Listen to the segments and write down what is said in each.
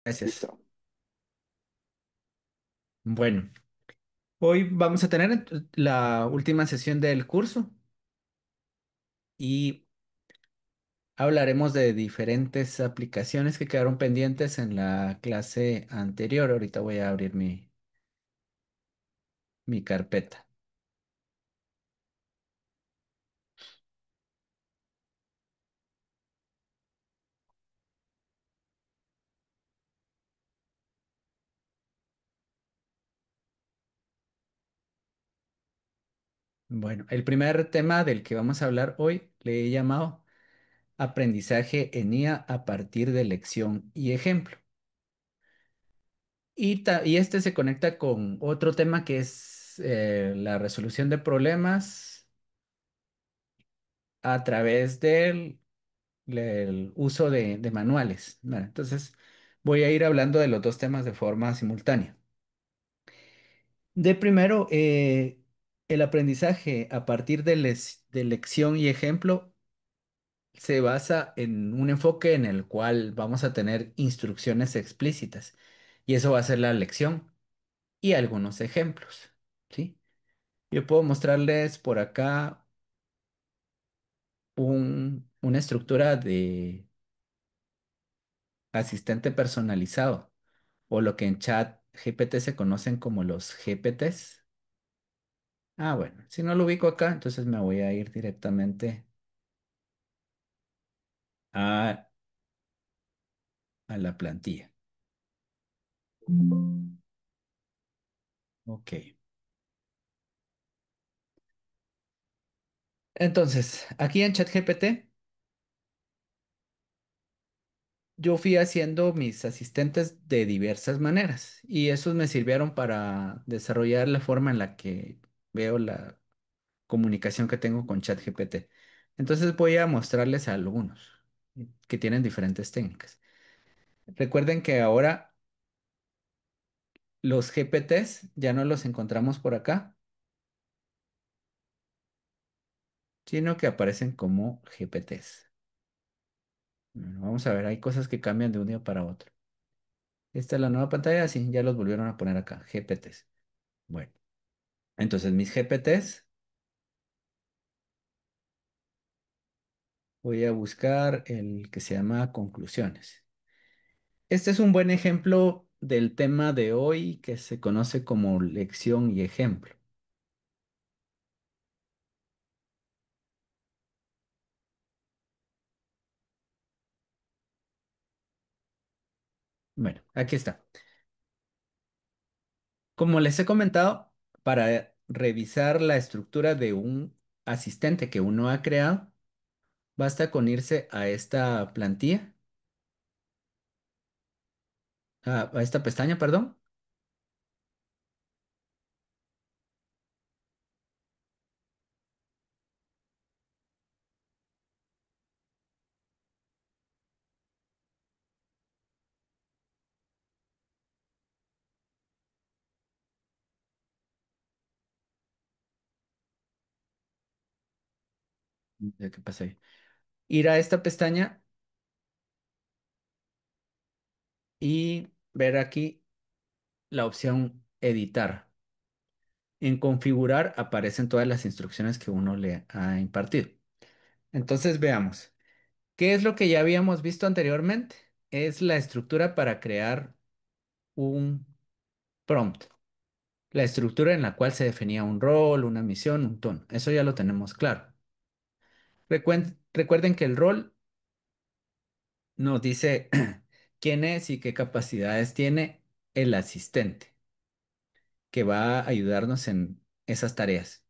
Gracias. Listo. Bueno, hoy vamos a tener la última sesión del curso y hablaremos de diferentes aplicaciones que quedaron pendientes en la clase anterior. Ahorita voy a abrir mi carpeta. Bueno, el primer tema del que vamos a hablar hoy le he llamado aprendizaje en IA a partir de lección y ejemplo. Y este se conecta con otro tema que es la resolución de problemas a través del uso de manuales. Bueno, entonces, voy a ir hablando de los dos temas de forma simultánea. De primero, el aprendizaje a partir de lección y ejemplo se basa en un enfoque en el cual vamos a tener instrucciones explícitas. Y eso va a ser la lección y algunos ejemplos. ¿Sí? Yo puedo mostrarles por acá una estructura de asistente personalizado, o lo que en chat GPT se conocen como los GPTs. Ah, bueno, si no lo ubico acá, entonces me voy a ir directamente a, a la plantilla. Ok. Entonces, aquí en ChatGPT, yo fui haciendo mis asistentes de diversas maneras y esos me sirvieron para desarrollar la forma en la que veo la comunicación que tengo con ChatGPT. Entonces voy a mostrarles algunos que tienen diferentes técnicas. Recuerden que ahora los GPTs ya no los encontramos por acá, sino que aparecen como GPTs. Bueno, vamos a ver, hay cosas que cambian de un día para otro. Esta es la nueva pantalla, sí, ya los volvieron a poner acá, GPTs. Bueno, entonces mis GPTs, voy a buscar el que se llama conclusiones. Este es un buen ejemplo del tema de hoy que se conoce como lección y ejemplo. Bueno, aquí está. Como les he comentado, para revisar la estructura de un asistente que uno ha creado, basta con irse a esta plantilla, a esta pestaña, perdón. ¿Qué pasa ahí? Ir a esta pestaña y ver aquí la opción editar. En configurar aparecen todas las instrucciones que uno le ha impartido. Entonces veamos. ¿Qué es lo que ya habíamos visto anteriormente? Es la estructura para crear un prompt. La estructura en la cual se definía un rol, una misión, un tono. Eso ya lo tenemos claro. Recuerden que el rol nos dice quién es y qué capacidades tiene el asistente que va a ayudarnos en esas tareas.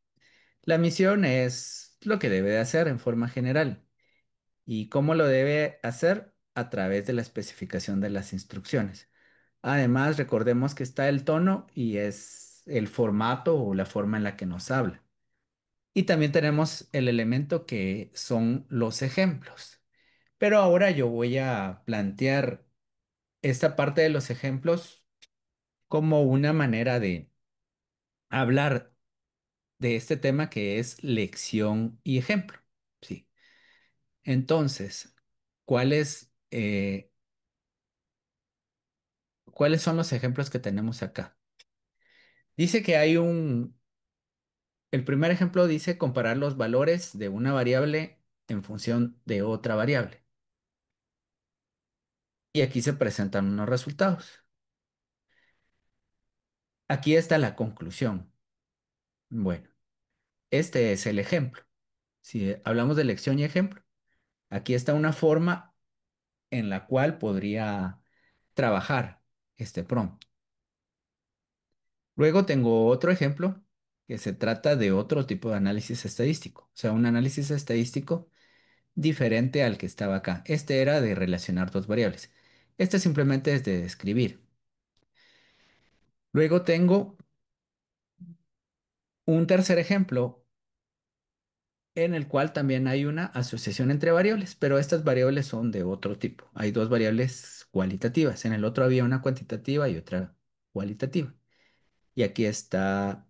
La misión es lo que debe de hacer en forma general. ¿Y cómo lo debe hacer? A través de la especificación de las instrucciones. Además, recordemos que está el tono y es el formato o la forma en la que nos habla. Y también tenemos el elemento que son los ejemplos. Pero ahora yo voy a plantear esta parte de los ejemplos como una manera de hablar de este tema que es lección y ejemplo. Sí. Entonces, ¿cuál es ¿Cuáles son los ejemplos que tenemos acá? Dice que hay el primer ejemplo dice comparar los valores de una variable en función de otra variable. Y aquí se presentan unos resultados. Aquí está la conclusión. Bueno, este es el ejemplo. Si hablamos de elección y ejemplo, aquí está una forma en la cual podría trabajar este prompt. Luego tengo otro ejemplo que se trata de otro tipo de análisis estadístico, o sea, un análisis estadístico diferente al que estaba acá. Este era de relacionar dos variables. Este simplemente es de describir. Luego tengo un tercer ejemplo en el cual también hay una asociación entre variables, pero estas variables son de otro tipo. Hay dos variables cualitativas. En el otro había una cuantitativa y otra cualitativa. Y aquí está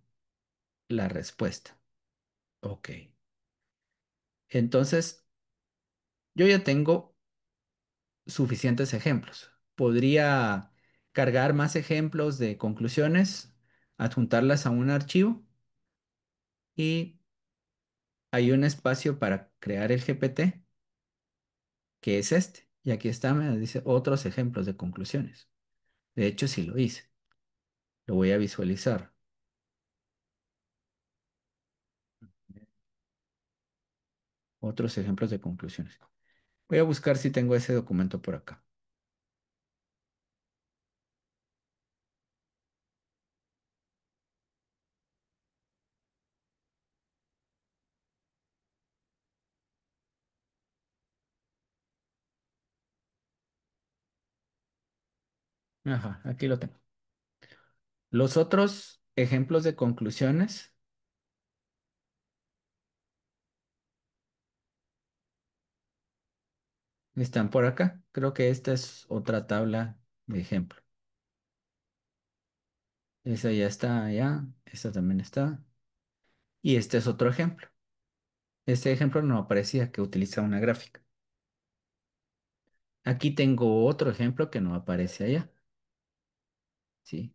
la respuesta. Ok. Entonces, yo ya tengo suficientes ejemplos. Podría cargar más ejemplos de conclusiones, adjuntarlas a un archivo y hay un espacio para crear el GPT, que es este. Y aquí está, me dice otros ejemplos de conclusiones. De hecho, sí lo hice. Lo voy a visualizar. Otros ejemplos de conclusiones. Voy a buscar si tengo ese documento por acá. Ajá, aquí lo tengo. Los otros ejemplos de conclusiones están por acá. Creo que esta es otra tabla de ejemplo. Esa ya está allá, esta también está. Y este es otro ejemplo. Este ejemplo no aparecía que utiliza una gráfica. Aquí tengo otro ejemplo que no aparece allá. ¿Sí?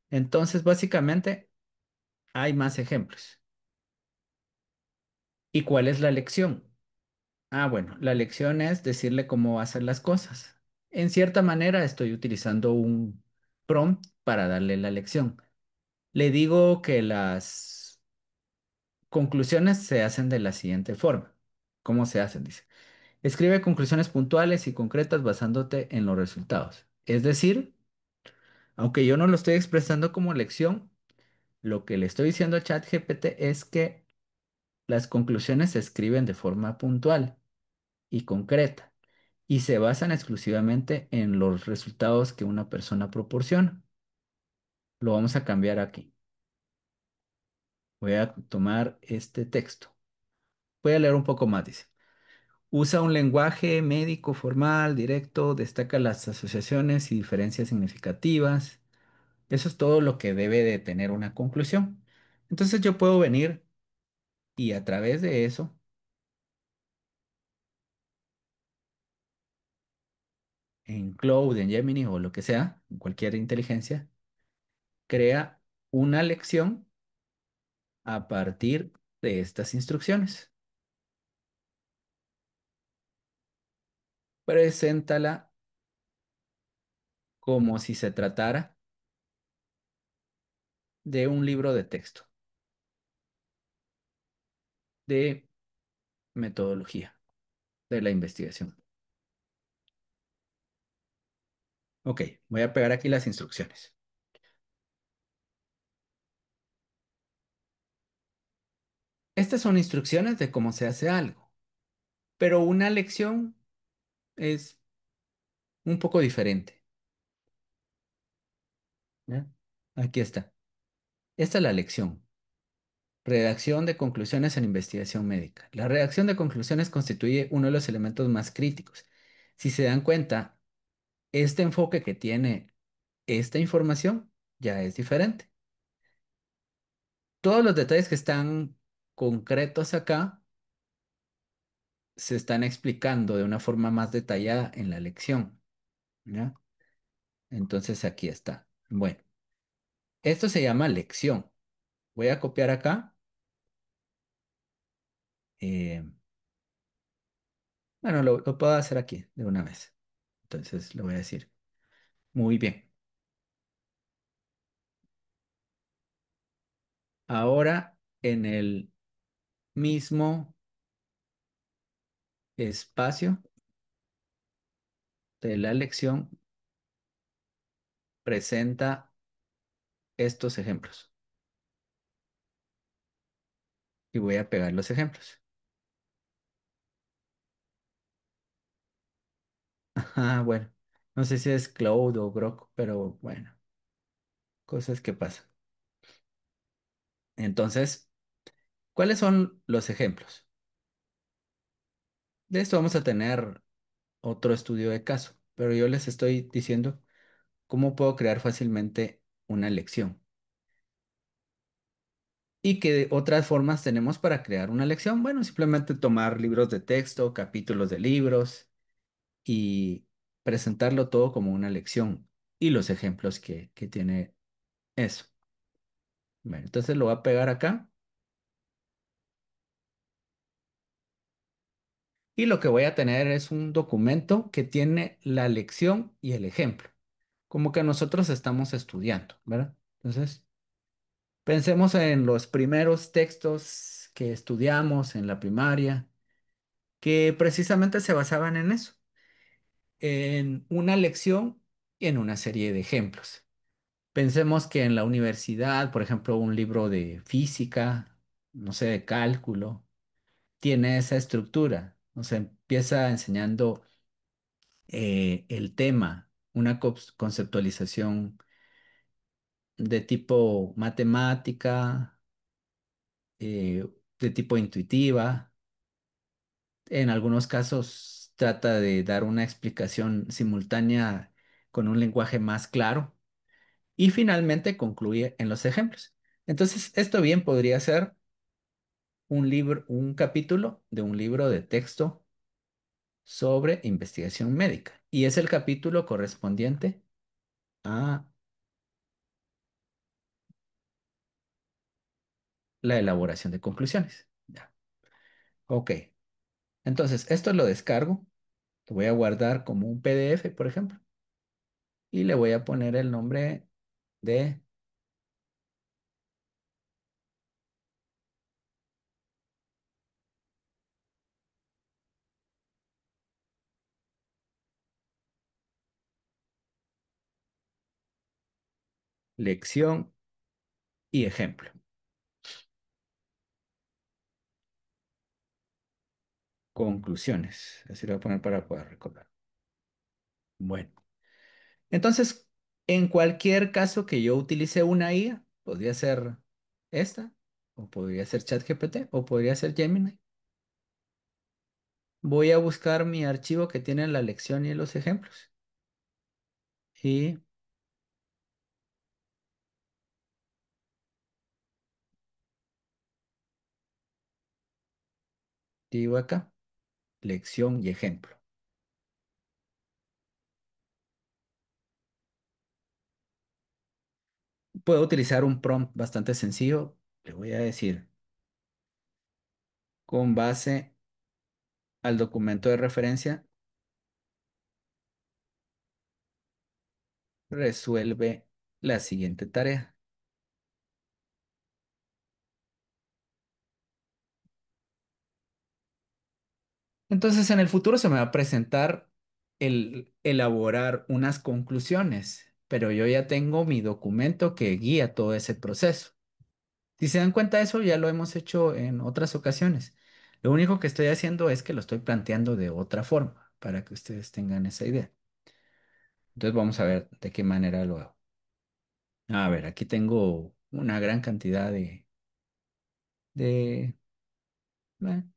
Entonces, básicamente, hay más ejemplos. ¿Y cuál es la lección? Ah, bueno, la lección es decirle cómo hacer las cosas. En cierta manera, estoy utilizando un prompt para darle la lección. Le digo que las conclusiones se hacen de la siguiente forma. ¿Cómo se hacen? Dice. Escribe conclusiones puntuales y concretas basándote en los resultados. Es decir, aunque yo no lo estoy expresando como lección, lo que le estoy diciendo a ChatGPT es que las conclusiones se escriben de forma puntual y concreta y se basan exclusivamente en los resultados que una persona proporciona. Lo vamos a cambiar aquí. Voy a tomar este texto. Voy a leer un poco más, dice. Usa un lenguaje médico formal, directo, destaca las asociaciones y diferencias significativas. Eso es todo lo que debe de tener una conclusión. Entonces yo puedo venir y a través de eso, en Claude, en Gemini o lo que sea, en cualquier inteligencia, crea una lección a partir de estas instrucciones. Preséntala como si se tratara de un libro de texto, de metodología, de la investigación. Ok, voy a pegar aquí las instrucciones. Estas son instrucciones de cómo se hace algo, pero una lección es un poco diferente. ¿Ya? Aquí está. Esta es la lección. Redacción de conclusiones en investigación médica. La redacción de conclusiones constituye uno de los elementos más críticos. Si se dan cuenta, este enfoque que tiene esta información ya es diferente. Todos los detalles que están concretos acá se están explicando de una forma más detallada en la lección, ¿ya? Entonces aquí está. Bueno, esto se llama lección. Voy a copiar acá. eh, bueno, lo puedo hacer aquí de una vez. Entonces lo voy a decir. Muy bien. Ahora en el mismo espacio de la lección presenta estos ejemplos. Y voy a pegar los ejemplos. Ah, bueno. No sé si es Cloud o Grok, pero bueno, cosas que pasan. Entonces, ¿cuáles son los ejemplos? De esto vamos a tener otro estudio de caso, pero yo les estoy diciendo cómo puedo crear fácilmente una lección y qué otras formas tenemos para crear una lección. Bueno, simplemente tomar libros de texto, capítulos de libros y presentarlo todo como una lección y los ejemplos que tiene eso. Bueno, entonces lo voy a pegar acá y lo que voy a tener es un documento que tiene la lección y el ejemplo, como que nosotros estamos estudiando, ¿verdad? Entonces, pensemos en los primeros textos que estudiamos en la primaria, que precisamente se basaban en eso, en una lección y en una serie de ejemplos. Pensemos que en la universidad, por ejemplo, un libro de física, no sé, de cálculo, tiene esa estructura. O sea, empieza enseñando el tema, una conceptualización de tipo matemática, de tipo intuitiva. En algunos casos trata de dar una explicación simultánea con un lenguaje más claro y finalmente concluye en los ejemplos. Entonces, esto bien podría ser un libro, un capítulo de un libro de texto sobre investigación médica y es el capítulo correspondiente a la elaboración de conclusiones. Ya. Ok, entonces esto lo descargo, lo voy a guardar como un PDF, por ejemplo, y le voy a poner el nombre de lección y ejemplo. Conclusiones. Así lo voy a poner para poder recordar. Bueno, entonces, en cualquier caso que yo utilice una IA, podría ser esta, o podría ser ChatGPT, o podría ser Gemini. Voy a buscar mi archivo que tiene la lección y los ejemplos. Y digo acá, lección y ejemplo. Puedo utilizar un prompt bastante sencillo. Le voy a decir, con base al documento de referencia, resuelve la siguiente tarea. Entonces, en el futuro se me va a presentar el elaborar unas conclusiones, pero yo ya tengo mi documento que guía todo ese proceso. Si se dan cuenta de eso, ya lo hemos hecho en otras ocasiones. Lo único que estoy haciendo es que lo estoy planteando de otra forma para que ustedes tengan esa idea. Entonces, vamos a ver de qué manera lo hago. A ver, aquí tengo una gran cantidad de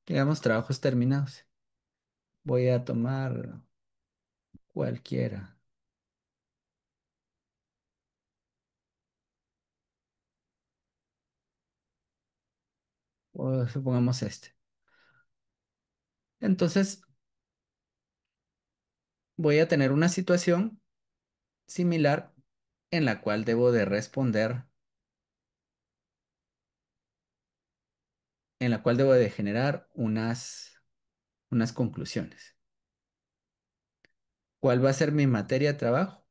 digamos, trabajos terminados. Voy a tomar cualquiera. O supongamos este. Entonces voy a tener una situación similar en la cual debo de responder, en la cual debo de generar unas conclusiones. ¿Cuál va a ser mi materia de trabajo?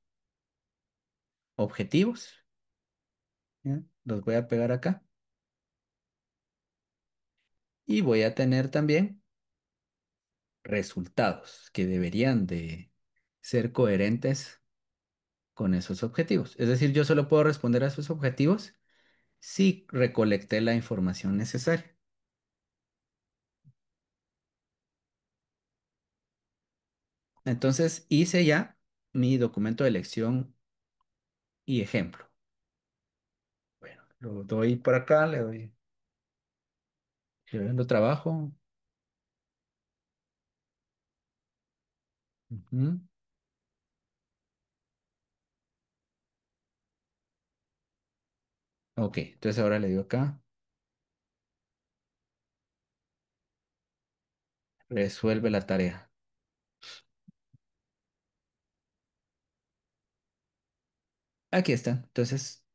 Objetivos. ¿Ya? Los voy a pegar acá. Y voy a tener también resultados que deberían de ser coherentes con esos objetivos. Es decir, yo solo puedo responder a esos objetivos si recolecté la información necesaria. Entonces hice ya mi documento de elección y ejemplo. Bueno, lo doy por acá, le doy en trabajo. Ujú. Ok, entonces ahora le digo acá, resuelve la tarea. Aquí está. Entonces,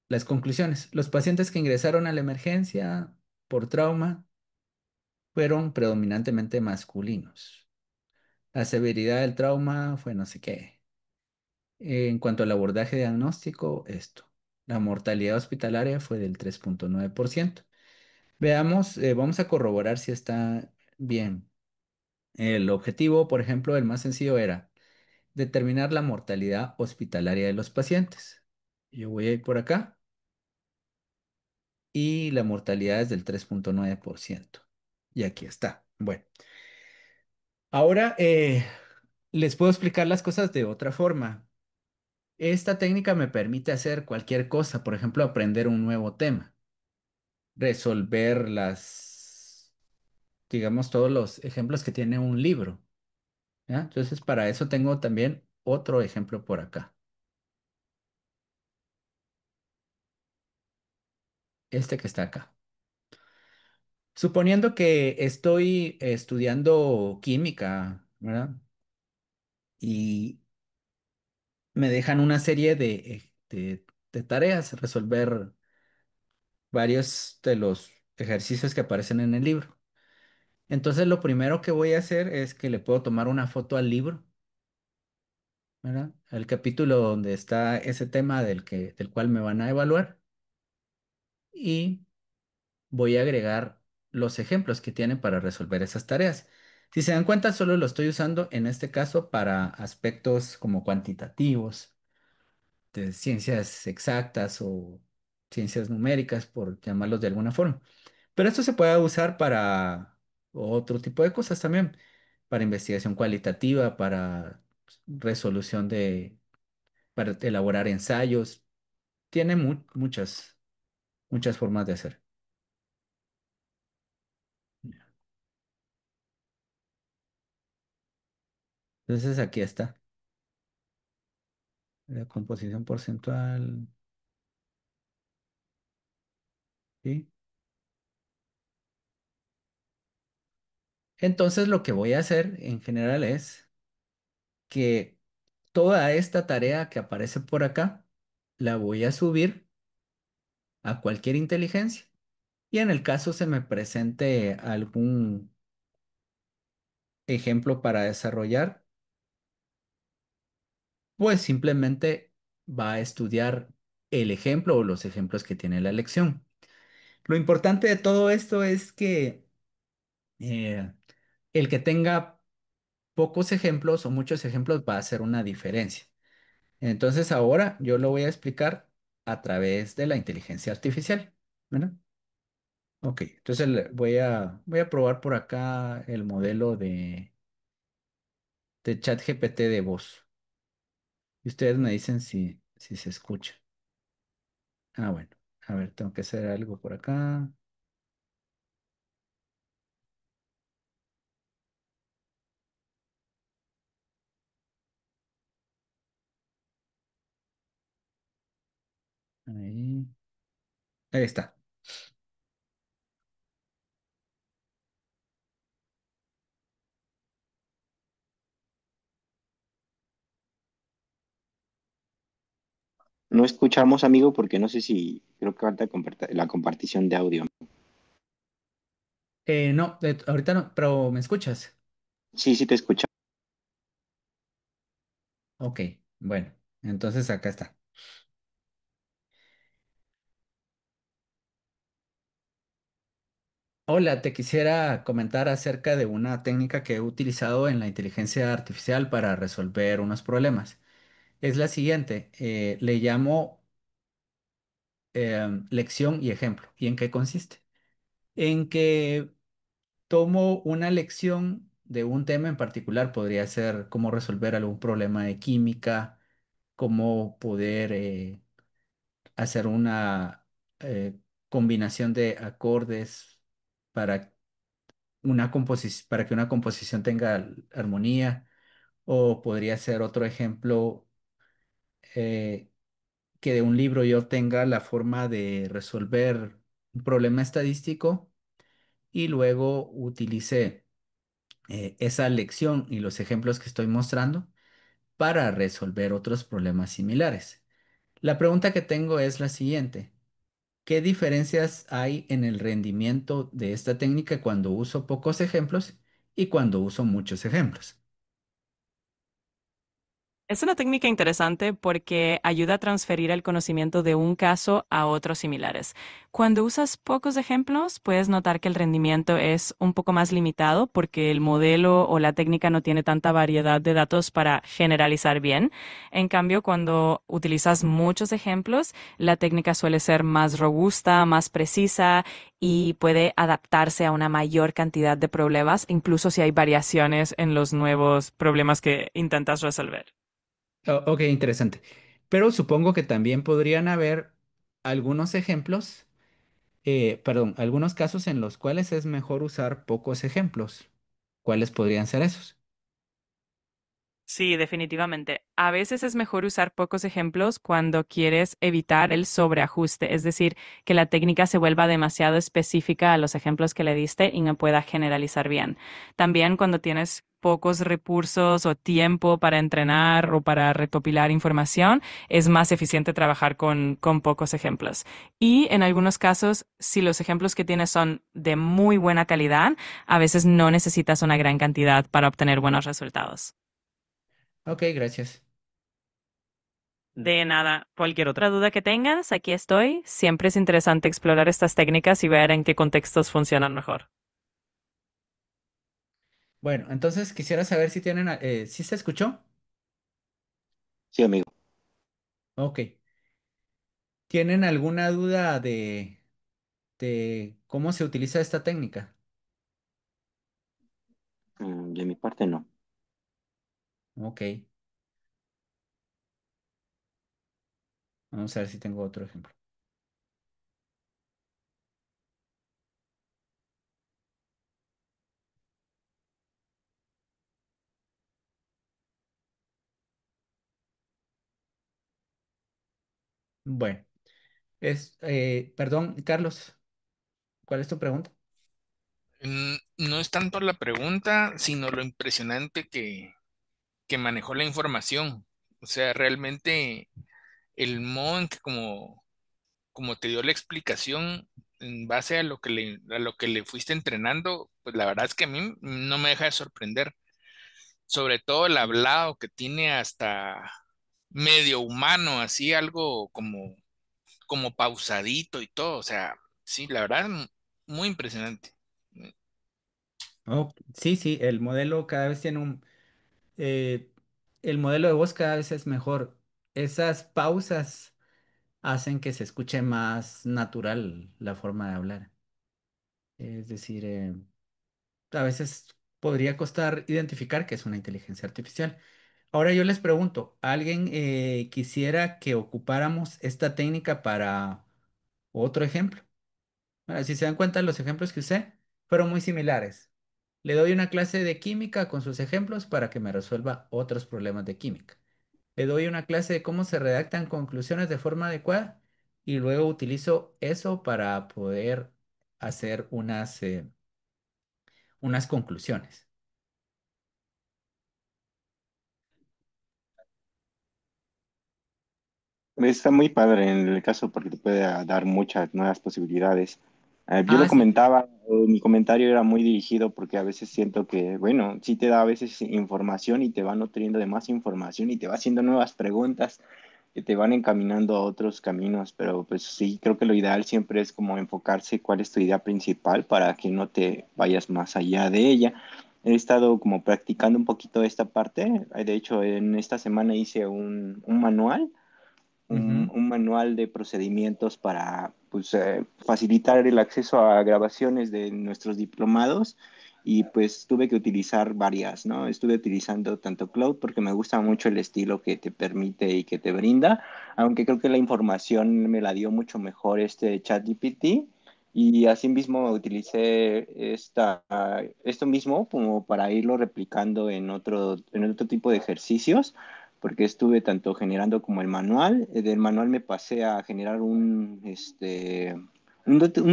las conclusiones. Los pacientes que ingresaron a la emergencia por trauma fueron predominantemente masculinos. La severidad del trauma fue no sé qué. En cuanto al abordaje diagnóstico, esto. La mortalidad hospitalaria fue del 3,9%. Veamos, vamos a corroborar si está bien. El objetivo, por ejemplo, el más sencillo era determinar la mortalidad hospitalaria de los pacientes. Yo voy a ir por acá y la mortalidad es del 3,9%. Y aquí está. Bueno, ahora les puedo explicar las cosas de otra forma. Esta técnica me permite hacer cualquier cosa, por ejemplo, aprender un nuevo tema, resolver digamos, todos los ejemplos que tiene un libro. ¿Ya? Entonces, para eso tengo también otro ejemplo por acá, este que está acá. Suponiendo que estoy estudiando química, ¿verdad? Y me dejan una serie de tareas, resolver varios de los ejercicios que aparecen en el libro. Entonces, lo primero que voy a hacer es que le puedo tomar una foto al libro, ¿verdad? Al capítulo donde está ese tema del cual me van a evaluar y voy a agregar los ejemplos que tienen para resolver esas tareas. Si se dan cuenta, solo lo estoy usando en este caso para aspectos como cuantitativos, de ciencias exactas o ciencias numéricas, por llamarlos de alguna forma. Pero esto se puede usar para otro tipo de cosas también, para investigación cualitativa, para resolución para elaborar ensayos. Tiene muchas formas de hacer. Entonces aquí está, la composición porcentual, ¿sí? Entonces lo que voy a hacer en general es que toda esta tarea que aparece por acá, la voy a subir a cualquier inteligencia. Y en el caso se me presente algún ejemplo para desarrollar, pues simplemente va a estudiar el ejemplo o los ejemplos que tiene la lección. Lo importante de todo esto es que eh, el que tenga pocos ejemplos o muchos ejemplos va a hacer una diferencia. Entonces ahora yo lo voy a explicar a través de la inteligencia artificial, ¿verdad? Ok, entonces voy a probar por acá el modelo de chat GPT de voz. Y ustedes me dicen si se escucha. Ah, bueno. A ver, tengo que hacer algo por acá. Ahí. Ahí está. No escuchamos, amigo, porque no sé si creo que falta la compartición de audio. No, ahorita no, pero ¿me escuchas? Sí, sí te escuchamos. Ok, bueno, entonces acá está. Hola, te quisiera comentar acerca de una técnica que he utilizado en la inteligencia artificial para resolver unos problemas. Es la siguiente, le llamo lección y ejemplo. ¿Y en qué consiste? En que tomo una lección de un tema en particular, podría ser cómo resolver algún problema de química, cómo poder hacer una combinación de acordes para para que una composición tenga armonía, o podría ser otro ejemplo, eh, que de un libro yo tenga la forma de resolver un problema estadístico y luego utilice esa lección y los ejemplos que estoy mostrando para resolver otros problemas similares. La pregunta que tengo es la siguiente. ¿Qué diferencias hay en el rendimiento de esta técnica cuando uso pocos ejemplos y cuando uso muchos ejemplos? Es una técnica interesante porque ayuda a transferir el conocimiento de un caso a otros similares. Cuando usas pocos ejemplos, puedes notar que el rendimiento es un poco más limitado porque el modelo o la técnica no tiene tanta variedad de datos para generalizar bien. En cambio, cuando utilizas muchos ejemplos, la técnica suele ser más robusta, más precisa y puede adaptarse a una mayor cantidad de problemas, incluso si hay variaciones en los nuevos problemas que intentas resolver. Ok, interesante. Pero supongo que también podrían haber algunos ejemplos, perdón, algunos casos en los cuales es mejor usar pocos ejemplos. ¿Cuáles podrían ser esos? Sí, definitivamente. A veces es mejor usar pocos ejemplos cuando quieres evitar el sobreajuste, es decir, que la técnica se vuelva demasiado específica a los ejemplos que le diste y no pueda generalizar bien. También cuando tienes pocos recursos o tiempo para entrenar o para recopilar información, es más eficiente trabajar con pocos ejemplos. Y en algunos casos, si los ejemplos que tienes son de muy buena calidad, a veces no necesitas una gran cantidad para obtener buenos resultados. Ok, gracias. De nada. Cualquier otra duda que tengas, aquí estoy. Siempre es interesante explorar estas técnicas y ver en qué contextos funcionan mejor. Bueno, entonces quisiera saber si tienen, ¿sí se escuchó? Sí, amigo. Ok. ¿Tienen alguna duda de cómo se utiliza esta técnica? De mi parte, no. Ok, vamos a ver si tengo otro ejemplo. Bueno, perdón, Carlos, ¿cuál es tu pregunta? No es tanto la pregunta, sino lo impresionante que manejó la información. O sea, realmente el modo en que como te dio la explicación en base a a lo que le fuiste entrenando, pues la verdad es que a mí no me deja de sorprender. Sobre todo el hablado que tiene hasta medio humano, así algo como pausadito y todo. O sea, sí, la verdad, muy impresionante. Oh, sí, sí, el modelo cada vez tiene eh, el modelo de voz cada vez es mejor. Esas pausas hacen que se escuche más natural la forma de hablar. Es decir, a veces podría costar identificar que es una inteligencia artificial. Ahora yo les pregunto, ¿alguien quisiera que ocupáramos esta técnica para otro ejemplo? Bueno, si se dan cuenta, los ejemplos que usé fueron muy similares. Le doy una clase de química con sus ejemplos para que me resuelva otros problemas de química. Le doy una clase de cómo se redactan conclusiones de forma adecuada y luego utilizo eso para poder hacer unas conclusiones. Está muy padre en el caso porque te puede dar muchas nuevas posibilidades. Yo lo Ah, sí. comentaba, mi comentario era muy dirigido porque a veces siento que, bueno, sí te da a veces información y te va nutriendo de más información y te va haciendo nuevas preguntas que te van encaminando a otros caminos, pero pues sí, creo que lo ideal siempre es como enfocarse cuál es tu idea principal para que no te vayas más allá de ella. He estado como practicando un poquito esta parte. De hecho, en esta semana hice un manual, Ujú, un manual de procedimientos para pues, facilitar el acceso a grabaciones de nuestros diplomados y pues tuve que utilizar varias, ¿no? Estuve utilizando tanto Cloud porque me gusta mucho el estilo que te permite y que te brinda, aunque creo que la información me la dio mucho mejor este ChatGPT. Y asimismo utilicé esto mismo como para irlo replicando en otro tipo de ejercicios porque estuve tanto generando como el manual. Del manual me pasé a generar un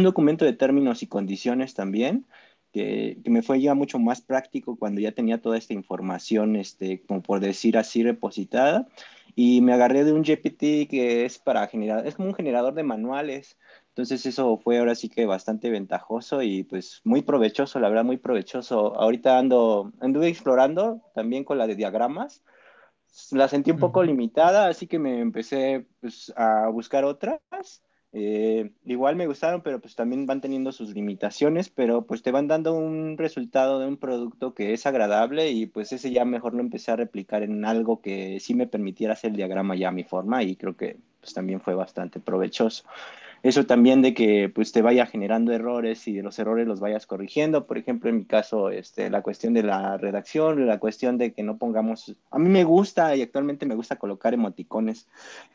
documento de términos y condiciones también, que me fue ya mucho más práctico cuando ya tenía toda esta información, como por decir así, repositada. Y me agarré de un GPT que es para generar, es como un generador de manuales. Entonces eso fue ahora sí que bastante ventajoso y pues muy provechoso, la verdad, muy provechoso. Ahorita anduve explorando también con la de diagramas, la sentí un poco ujú, limitada, así que me empecé pues, a buscar otras. Igual me gustaron, pero pues también van teniendo sus limitaciones, pero pues te van dando un resultado de un producto que es agradable y pues ese ya mejor lo empecé a replicar en algo que sí me permitiera hacer el diagrama ya a mi forma y creo que pues también fue bastante provechoso. Eso también de que pues te vaya generando errores y de los errores los vayas corrigiendo. Por ejemplo, en mi caso, la cuestión de la redacción, la cuestión de que no pongamos, a mí me gusta y actualmente me gusta colocar emoticones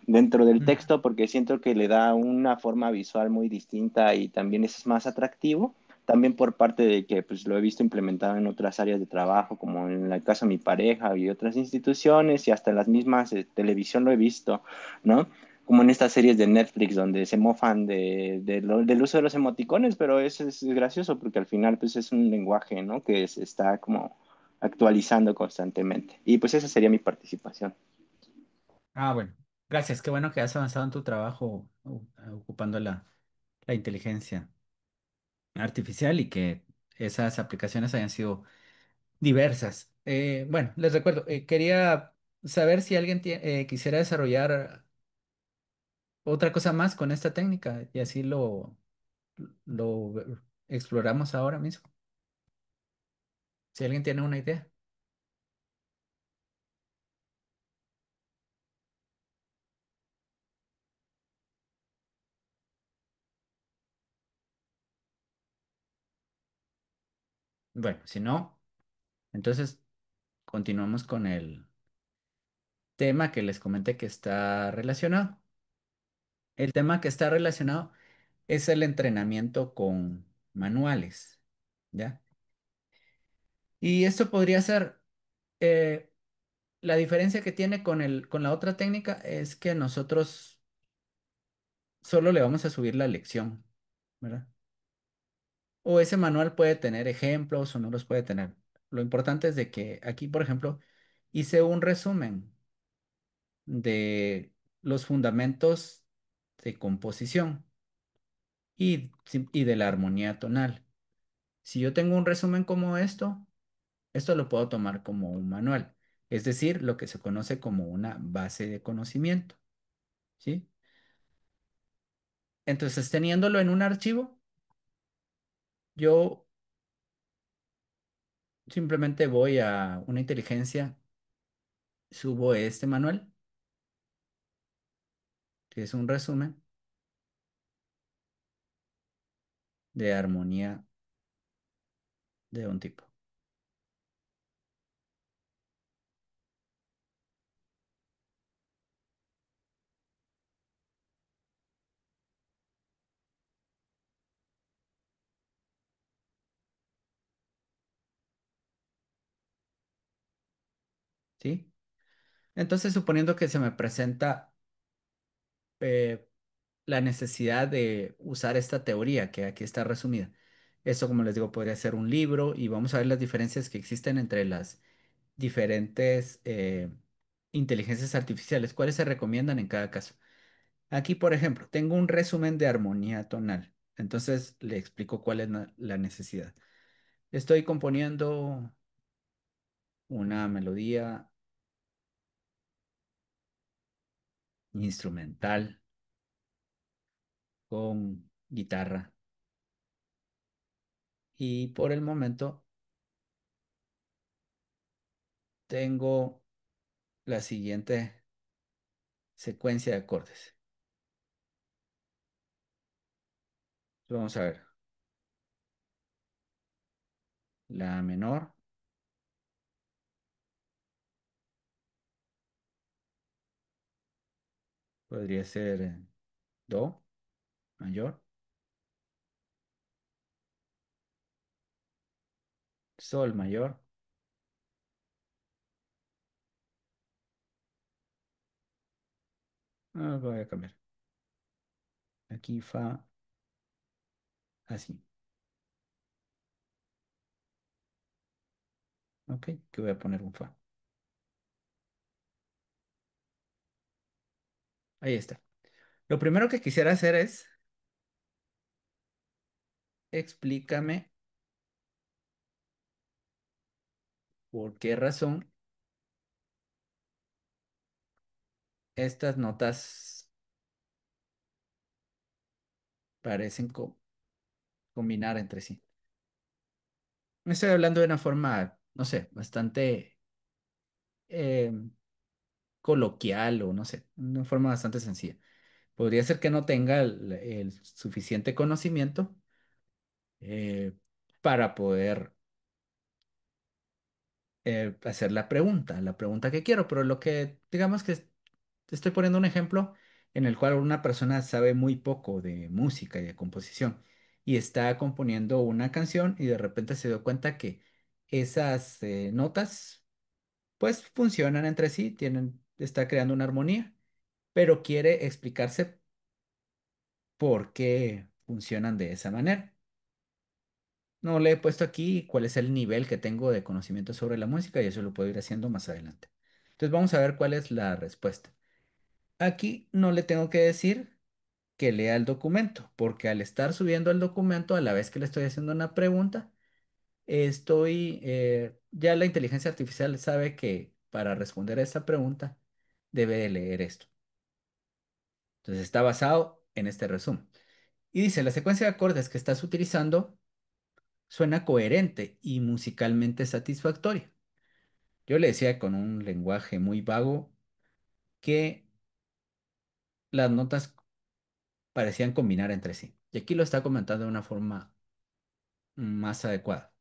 dentro del ujú, texto porque siento que le da una forma visual muy distinta y también es más atractivo. También por parte de que pues lo he visto implementado en otras áreas de trabajo, como en el caso de mi pareja y otras instituciones y hasta en las mismas televisión lo he visto, ¿no? Como en estas series de Netflix donde se mofan del uso de los emoticones, pero eso es gracioso porque al final pues es un lenguaje, ¿no? Que se está como actualizando constantemente. Y pues esa sería mi participación. ah, bueno. Gracias. Qué bueno que has avanzado en tu trabajo ocupando la inteligencia artificial y que esas aplicaciones hayan sido diversas. Bueno, les recuerdo, quería saber si alguien quisiera desarrollar otra cosa más con esta técnica y así lo exploramos ahora mismo. Si alguien tiene una idea. Bueno, si no, entonces continuamos con el tema que les comenté que está relacionado. El tema que está relacionado es el entrenamiento con manuales, ¿ya? Y esto podría ser, eh, la diferencia que tiene con la otra técnica es que nosotros solo le vamos a subir la lección, ¿verdad? O ese manual puede tener ejemplos o no los puede tener. Lo importante es de que aquí, por ejemplo, hice un resumen de los fundamentos de composición y de la armonía tonal. Si yo tengo un resumen como esto lo puedo tomar como un manual, es decir, lo que se conoce como una base de conocimiento, ¿sí? Entonces, teniéndolo en un archivo, yo simplemente voy a una inteligencia, subo este manual, que es un resumen de armonía de un tipo, ¿sí? Entonces, suponiendo que se me presenta eh, la necesidad de usar esta teoría que aquí está resumida. Esto, como les digo, podría ser un libro y vamos a ver las diferencias que existen entre las diferentes inteligencias artificiales, cuáles se recomiendan en cada caso. Aquí, por ejemplo, tengo un resumen de armonía tonal. Entonces le explico cuál es la necesidad. Estoy componiendo una melodía instrumental con guitarra y por el momento tengo la siguiente secuencia de acordes. Vamos a ver. La menor podría ser do mayor, sol mayor. Voy a cambiar. Aquí fa así. Ok, que voy a poner un fa. Ahí está. Lo primero que quisiera hacer es explícame por qué razón estas notas parecen combinar entre sí. Me estoy hablando de una forma, no sé, bastante eh, coloquial o no sé, una forma bastante sencilla. Podría ser que no tenga el suficiente conocimiento eh, para poder hacer la pregunta que quiero, pero lo que, digamos que te estoy poniendo un ejemplo en el cual una persona sabe muy poco de música y de composición y está componiendo una canción y de repente se dio cuenta que esas notas pues funcionan entre sí, está creando una armonía, pero quiere explicarse por qué funcionan de esa manera. No le he puesto aquí cuál es el nivel que tengo de conocimiento sobre la música y eso lo puedo ir haciendo más adelante. Entonces vamos a ver cuál es la respuesta. Aquí no le tengo que decir que lea el documento, porque al estar subiendo el documento a la vez que le estoy haciendo una pregunta, ya la inteligencia artificial sabe que para responder a esta pregunta debe de leer esto. Entonces está basado en este resumen. Y dice, la secuencia de acordes que estás utilizando suena coherente y musicalmente satisfactoria. Yo le decía con un lenguaje muy vago que las notas parecían combinar entre sí. Y aquí lo está comentando de una forma más adecuada.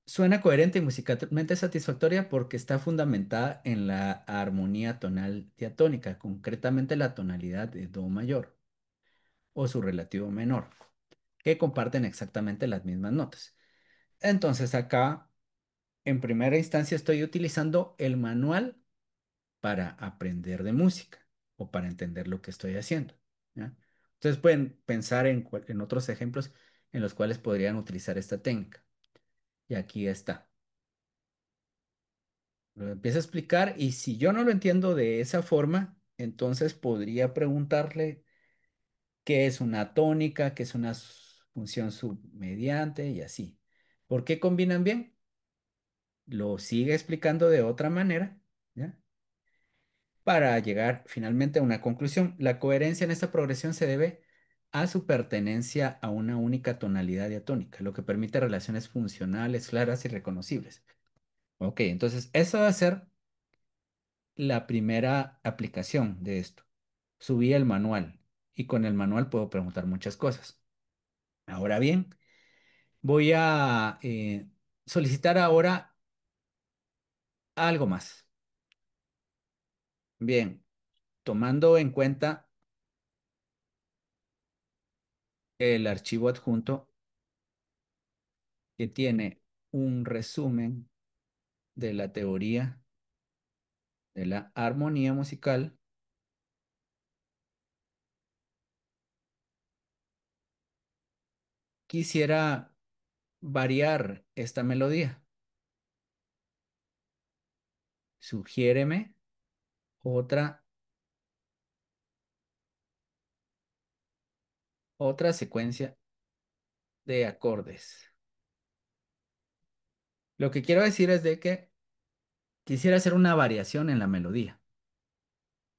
Suena coherente y musicalmente satisfactoria porque está fundamentada en la armonía tonal diatónica, concretamente la tonalidad de do mayor o su relativo menor, que comparten exactamente las mismas notas. Entonces acá, en primera instancia, estoy utilizando el manual para aprender de música o para entender lo que estoy haciendo, ¿ya? Entonces pueden pensar en otros ejemplos en los cuales podrían utilizar esta técnica. Y aquí está. Lo empiezo a explicar y si yo no lo entiendo de esa forma, entonces podría preguntarle qué es una tónica, qué es una función submediante y así. ¿Por qué combinan bien? Lo sigue explicando de otra manera, ¿ya? Para llegar finalmente a una conclusión. La coherencia en esta progresión se debe a su pertenencia a una única tonalidad diatónica, lo que permite relaciones funcionales, claras y reconocibles. Ok, entonces esa va a ser la primera aplicación de esto. Subí el manual y con el manual puedo preguntar muchas cosas. Ahora bien, voy a solicitar ahora algo más. Bien, tomando en cuenta el archivo adjunto que tiene un resumen de la teoría de la armonía musical, quisiera variar esta melodía. Sugiéreme otra otra secuencia de acordes. Lo que quiero decir es de que quisiera hacer una variación en la melodía.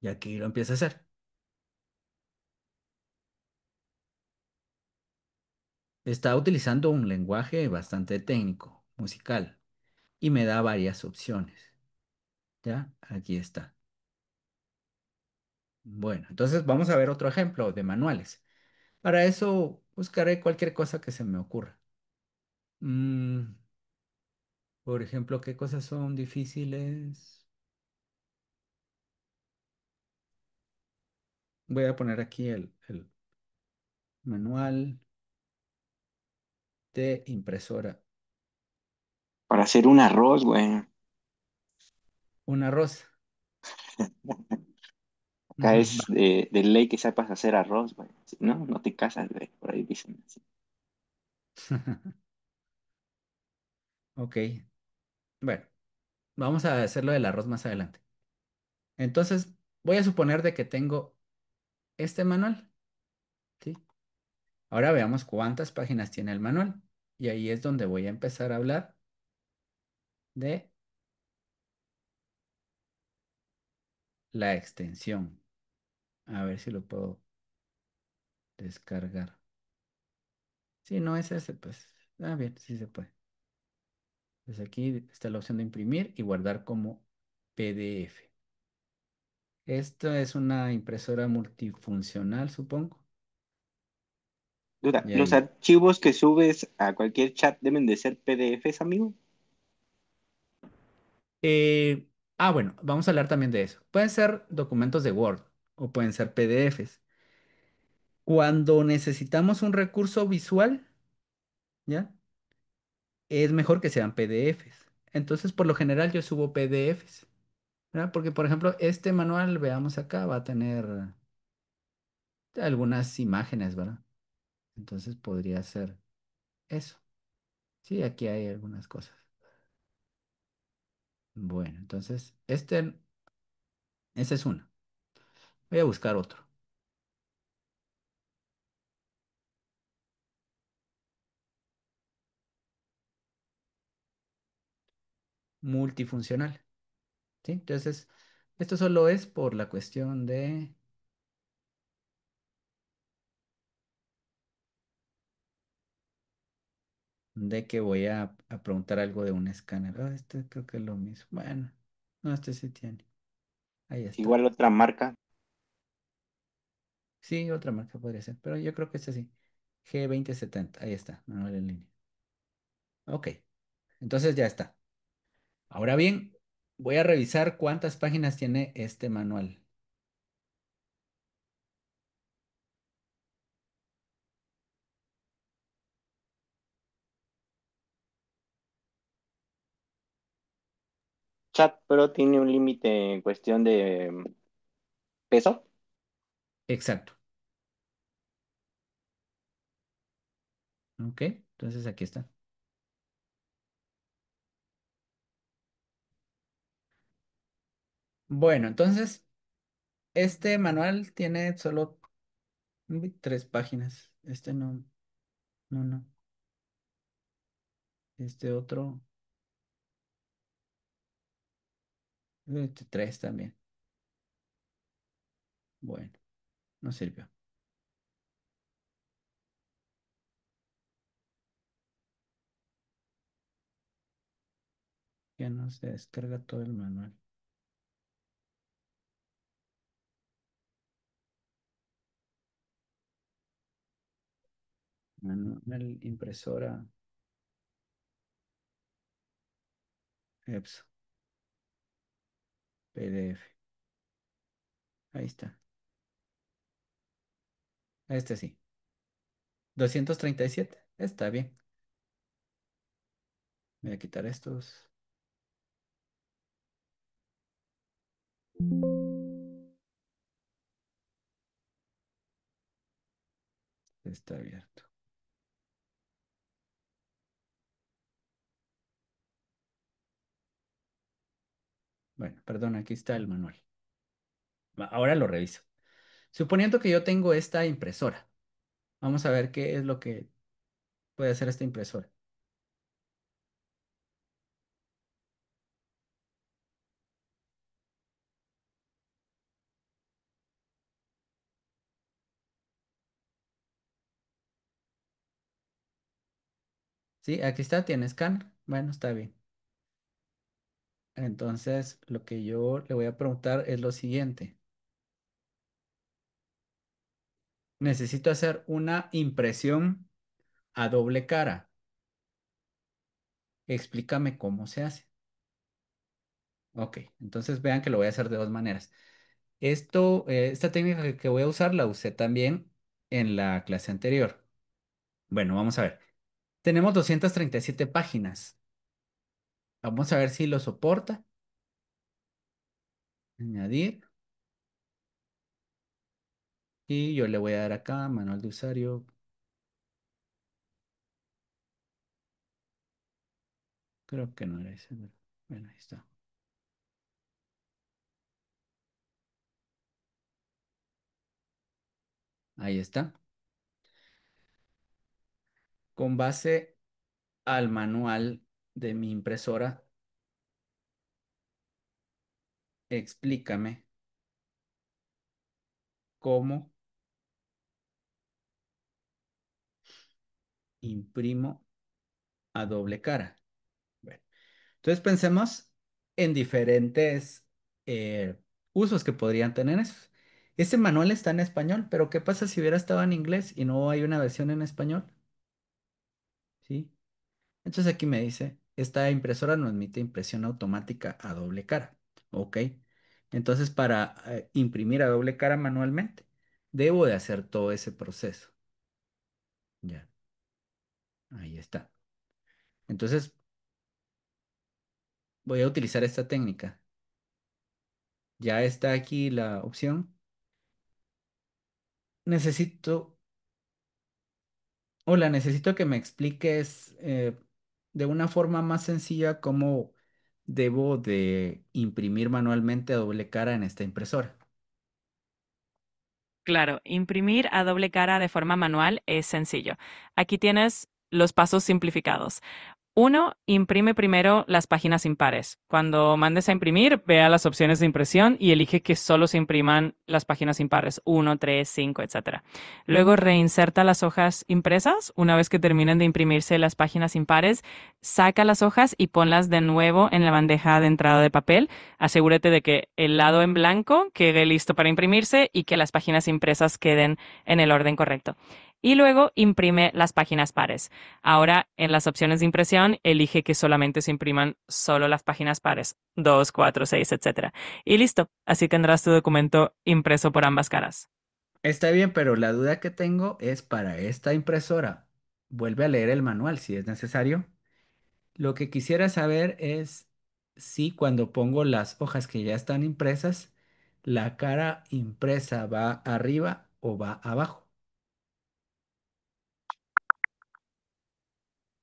Y aquí lo empiezo a hacer. Está utilizando un lenguaje bastante técnico, musical, y me da varias opciones. ¿Ya? Aquí está. Bueno, entonces vamos a ver otro ejemplo de manuales. Para eso buscaré cualquier cosa que se me ocurra. Mm, por ejemplo, ¿qué cosas son difíciles? Voy a poner aquí el manual de impresora. Para hacer un arroz, güey. Un arroz. Acá Va. es de ley que sepas hacer arroz, güey. Si no, no te casas, güey. Por ahí dicen así. Ok. Bueno, vamos a hacerlo del arroz más adelante. Entonces, voy a suponer de que tengo este manual, ¿sí? Ahora veamos cuántas páginas tiene el manual. Y ahí es donde voy a empezar a hablar de la extensión. A ver si lo puedo descargar. Si no es ese, pues, bien, sí se puede. Pues aquí está la opción de imprimir y guardar como PDF. Esta es una impresora multifuncional, supongo. Duda, Y ¿los ahí. archivos que subes a cualquier chat deben de ser PDFs, amigo? Eh, bueno, vamos a hablar también de eso. Pueden ser documentos de Word o pueden ser PDFs. Cuando necesitamos un recurso visual, ¿ya? Es mejor que sean PDFs. Entonces, por lo general, yo subo PDFs, ¿verdad? Porque, por ejemplo, este manual, veamos acá, va a tener algunas imágenes, ¿verdad? Entonces podría ser eso. Sí, aquí hay algunas cosas. Bueno, entonces, ese es uno. Voy a buscar otro. Multifuncional. ¿Sí? Entonces, esto solo es por la cuestión de que voy a preguntar algo de un escáner. Este creo que es lo mismo. Bueno, no, este sí tiene. Ahí está. Igual otra marca. Sí, otra marca podría ser, pero yo creo que este sí. G2070. Ahí está, manual en línea. Ok, entonces ya está. Ahora bien, voy a revisar cuántas páginas tiene este manual. Chat Pro tiene un límite en cuestión de peso. Exacto. Ok, entonces aquí está. Bueno, entonces, este manual tiene solo 3 páginas. Este no, no, no. Este otro, este 3 también. Bueno, no sirvió. Ya no se descarga todo el manual. Manual, impresora, EPSO, PDF. Ahí está. Este sí. 237. Está bien. Voy a quitar estos. Está abierto. Bueno, perdón, aquí está el manual. Ahora lo reviso. Suponiendo que yo tengo esta impresora. Vamos a ver qué es lo que puede hacer esta impresora. Sí, aquí está, tiene escáner. Bueno, está bien. Entonces, lo que yo le voy a preguntar es lo siguiente. Necesito hacer una impresión a doble cara. Explícame cómo se hace. Ok, entonces vean que lo voy a hacer de dos maneras. Esta técnica que voy a usar la usé también en la clase anterior. Bueno, vamos a ver. Tenemos 237 páginas. Vamos a ver si lo soporta. Añadir. Y yo le voy a dar acá, manual de usuario. Creo que no era ese. Bueno, ahí está. Ahí está. Con base al manual de mi impresora, explícame cómo imprimo a doble cara. Bueno, entonces pensemos en diferentes eh, usos que podrían tener esos. Este manual está en español, pero ¿qué pasa si hubiera estado en inglés y no hay una versión en español? ¿Sí? Entonces aquí me dice, esta impresora no admite impresión automática a doble cara. Ok. Entonces para imprimir a doble cara manualmente, debo de hacer todo ese proceso. Ya, ahí está. Entonces voy a utilizar esta técnica. Ya está aquí la opción. Necesito, hola, necesito que me expliques de una forma más sencilla cómo debo de imprimir manualmente a doble cara en esta impresora. Claro, imprimir a doble cara de forma manual es sencillo. Aquí tienes los pasos simplificados. Uno, imprime primero las páginas impares. Cuando mandes a imprimir, vea las opciones de impresión y elige que solo se impriman las páginas impares, uno, 3, 5, etcétera. Luego reinserta las hojas impresas. Una vez que terminen de imprimirse las páginas impares, saca las hojas y ponlas de nuevo en la bandeja de entrada de papel. Asegúrate de que el lado en blanco quede listo para imprimirse y que las páginas impresas queden en el orden correcto. Y luego imprime las páginas pares. Ahora, en las opciones de impresión, elige que solamente se impriman solo las páginas pares, 2, 4, 6, etcétera. Y listo, así tendrás tu documento impreso por ambas caras. Está bien, pero la duda que tengo es para esta impresora. Vuelve a leer el manual si es necesario. Lo que quisiera saber es si cuando pongo las hojas que ya están impresas, la cara impresa va arriba o va abajo.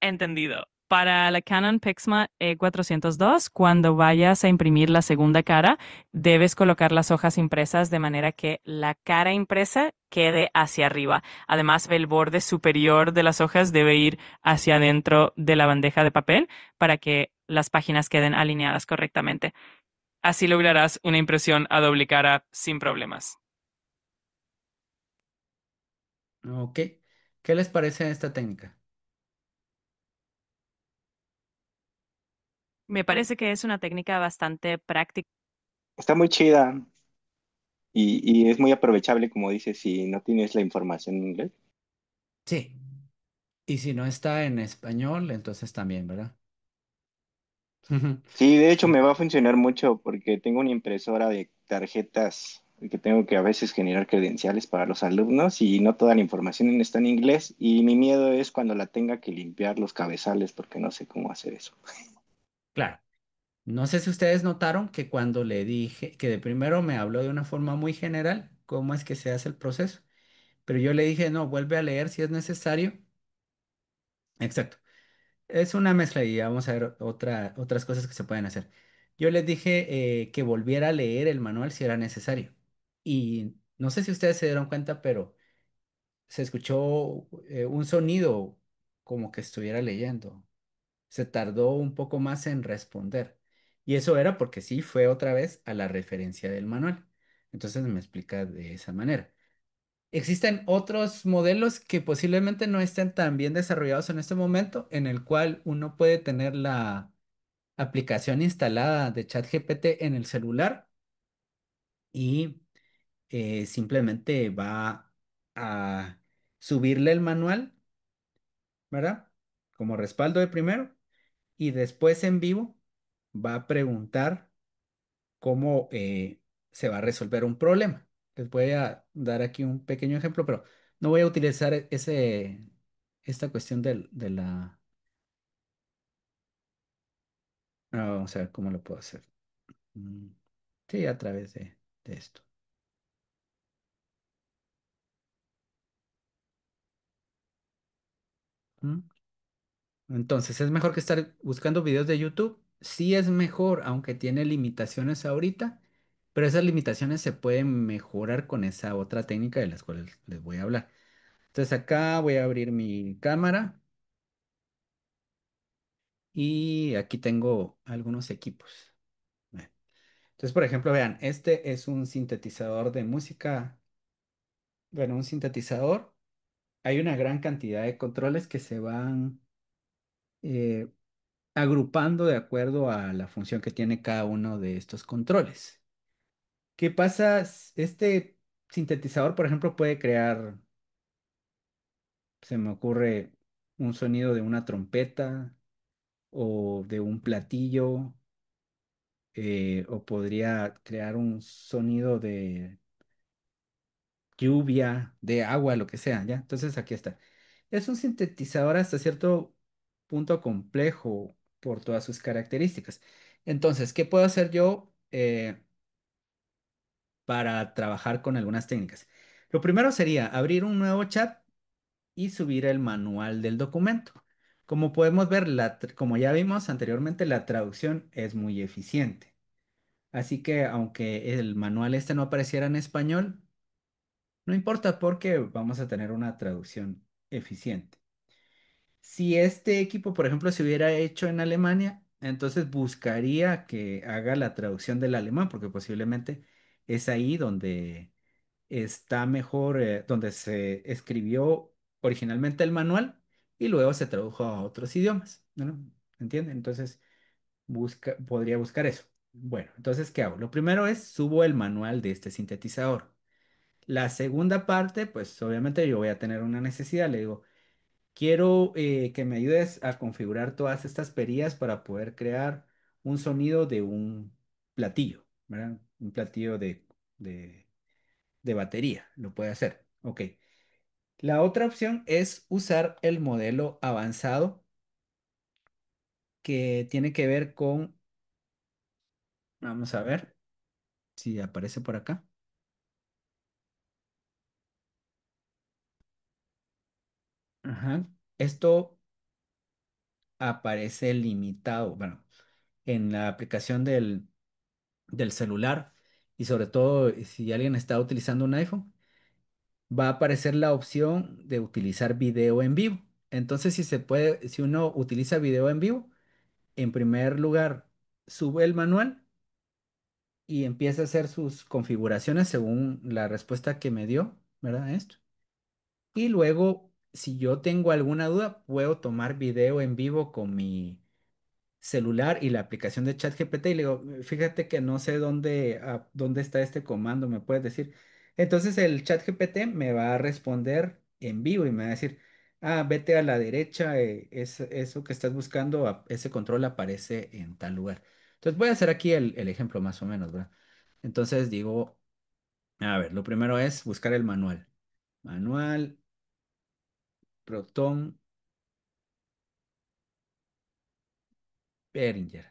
Entendido. Para la Canon PIXMA E402, cuando vayas a imprimir la segunda cara, debes colocar las hojas impresas de manera que la cara impresa quede hacia arriba. Además, el borde superior de las hojas debe ir hacia adentro de la bandeja de papel para que las páginas queden alineadas correctamente. Así lograrás una impresión a doble cara sin problemas. Ok. ¿Qué les parece esta técnica? Me parece que es una técnica bastante práctica. Está muy chida y es muy aprovechable, como dices, si no tienes la información en inglés. Sí. Y si no está en español, entonces también, ¿verdad? Sí, de hecho Sí. me va a funcionar mucho porque tengo una impresora de tarjetas que tengo que a veces generar credenciales para los alumnos y no toda la información está en inglés y mi miedo es cuando la tenga que limpiar los cabezales porque no sé cómo hacer eso. Claro. No sé si ustedes notaron que cuando le dije que de primero me habló de una forma muy general, cómo es que se hace el proceso, pero yo le dije, no, vuelve a leer si es necesario. Exacto. Es una mezcla y vamos a ver otras cosas que se pueden hacer. Yo les dije que volviera a leer el manual si era necesario. Y no sé si ustedes se dieron cuenta, pero se escuchó un sonido como que estuviera leyendo. Se tardó un poco más en responder. Y eso era porque sí fue otra vez a la referencia del manual. Entonces me explica de esa manera. Existen otros modelos que posiblemente no estén tan bien desarrollados en este momento, en el cual uno puede tener la aplicación instalada de ChatGPT en el celular y simplemente va a subirle el manual, ¿verdad? Como respaldo de primero y después en vivo va a preguntar cómo se va a resolver un problema. Les voy a dar aquí un pequeño ejemplo, pero no voy a utilizar esta cuestión de la... vamos a ver cómo lo puedo hacer. Mm, Sí, a través de esto. ¿Mm? Entonces, ¿es mejor que estar buscando videos de YouTube? Sí es mejor, aunque tiene limitaciones ahorita, pero esas limitaciones se pueden mejorar con esa otra técnica de las cuales les voy a hablar. Entonces acá voy a abrir mi cámara y aquí tengo algunos equipos. Bueno, entonces, por ejemplo, vean, este es un sintetizador de música. Bueno, un sintetizador. Hay una gran cantidad de controles que se van eh, agrupando de acuerdo a la función que tiene cada uno de estos controles. ¿Qué pasa? Este sintetizador, por ejemplo, puede crear, se me ocurre, un sonido de una trompeta o de un platillo, o podría crear un sonido de lluvia, de agua, lo que sea, ¿ya? Entonces aquí está. Es un sintetizador hasta cierto punto complejo por todas sus características. Entonces, ¿qué puedo hacer yo para trabajar con algunas técnicas? Lo primero sería abrir un nuevo chat y subir el manual del documento. Como podemos ver, como ya vimos anteriormente, la traducción es muy eficiente. Así que aunque el manual este no apareciera en español, no importa porque vamos a tener una traducción eficiente. Si este equipo, por ejemplo, se hubiera hecho en Alemania, entonces buscaría que haga la traducción del alemán, porque posiblemente es ahí donde está mejor, donde se escribió originalmente el manual y luego se tradujo a otros idiomas, ¿no? ¿Entienden? Entonces podría buscar eso. Bueno, entonces, ¿qué hago? Lo primero es subo el manual de este sintetizador. La segunda parte, pues obviamente yo voy a tener una necesidad. Le digo, quiero que me ayudes a configurar todas estas perillas para poder crear un sonido de un platillo, ¿verdad? Un platillo de, de batería. Lo puede hacer. Ok. La otra opción es usar el modelo avanzado que tiene que ver con, vamos a ver si aparece por acá. Ajá. Esto aparece limitado, bueno, en la aplicación del celular y sobre todo si alguien está utilizando un iPhone, va a aparecer la opción de utilizar video en vivo. Entonces, si se puede, si uno utiliza video en vivo, en primer lugar, sube el manual y empieza a hacer sus configuraciones según la respuesta que me dio, ¿verdad? Esto. Y luego, si yo tengo alguna duda, puedo tomar video en vivo con mi celular y la aplicación de ChatGPT y le digo, fíjate que no sé dónde está este comando, ¿me puedes decir? Entonces el ChatGPT me va a responder en vivo y me va a decir, vete a la derecha, eso que estás buscando, ese control aparece en tal lugar. Entonces voy a hacer aquí el ejemplo más o menos, ¿verdad? Entonces digo, a ver, lo primero es buscar el manual. Manual, Proton, Behringer.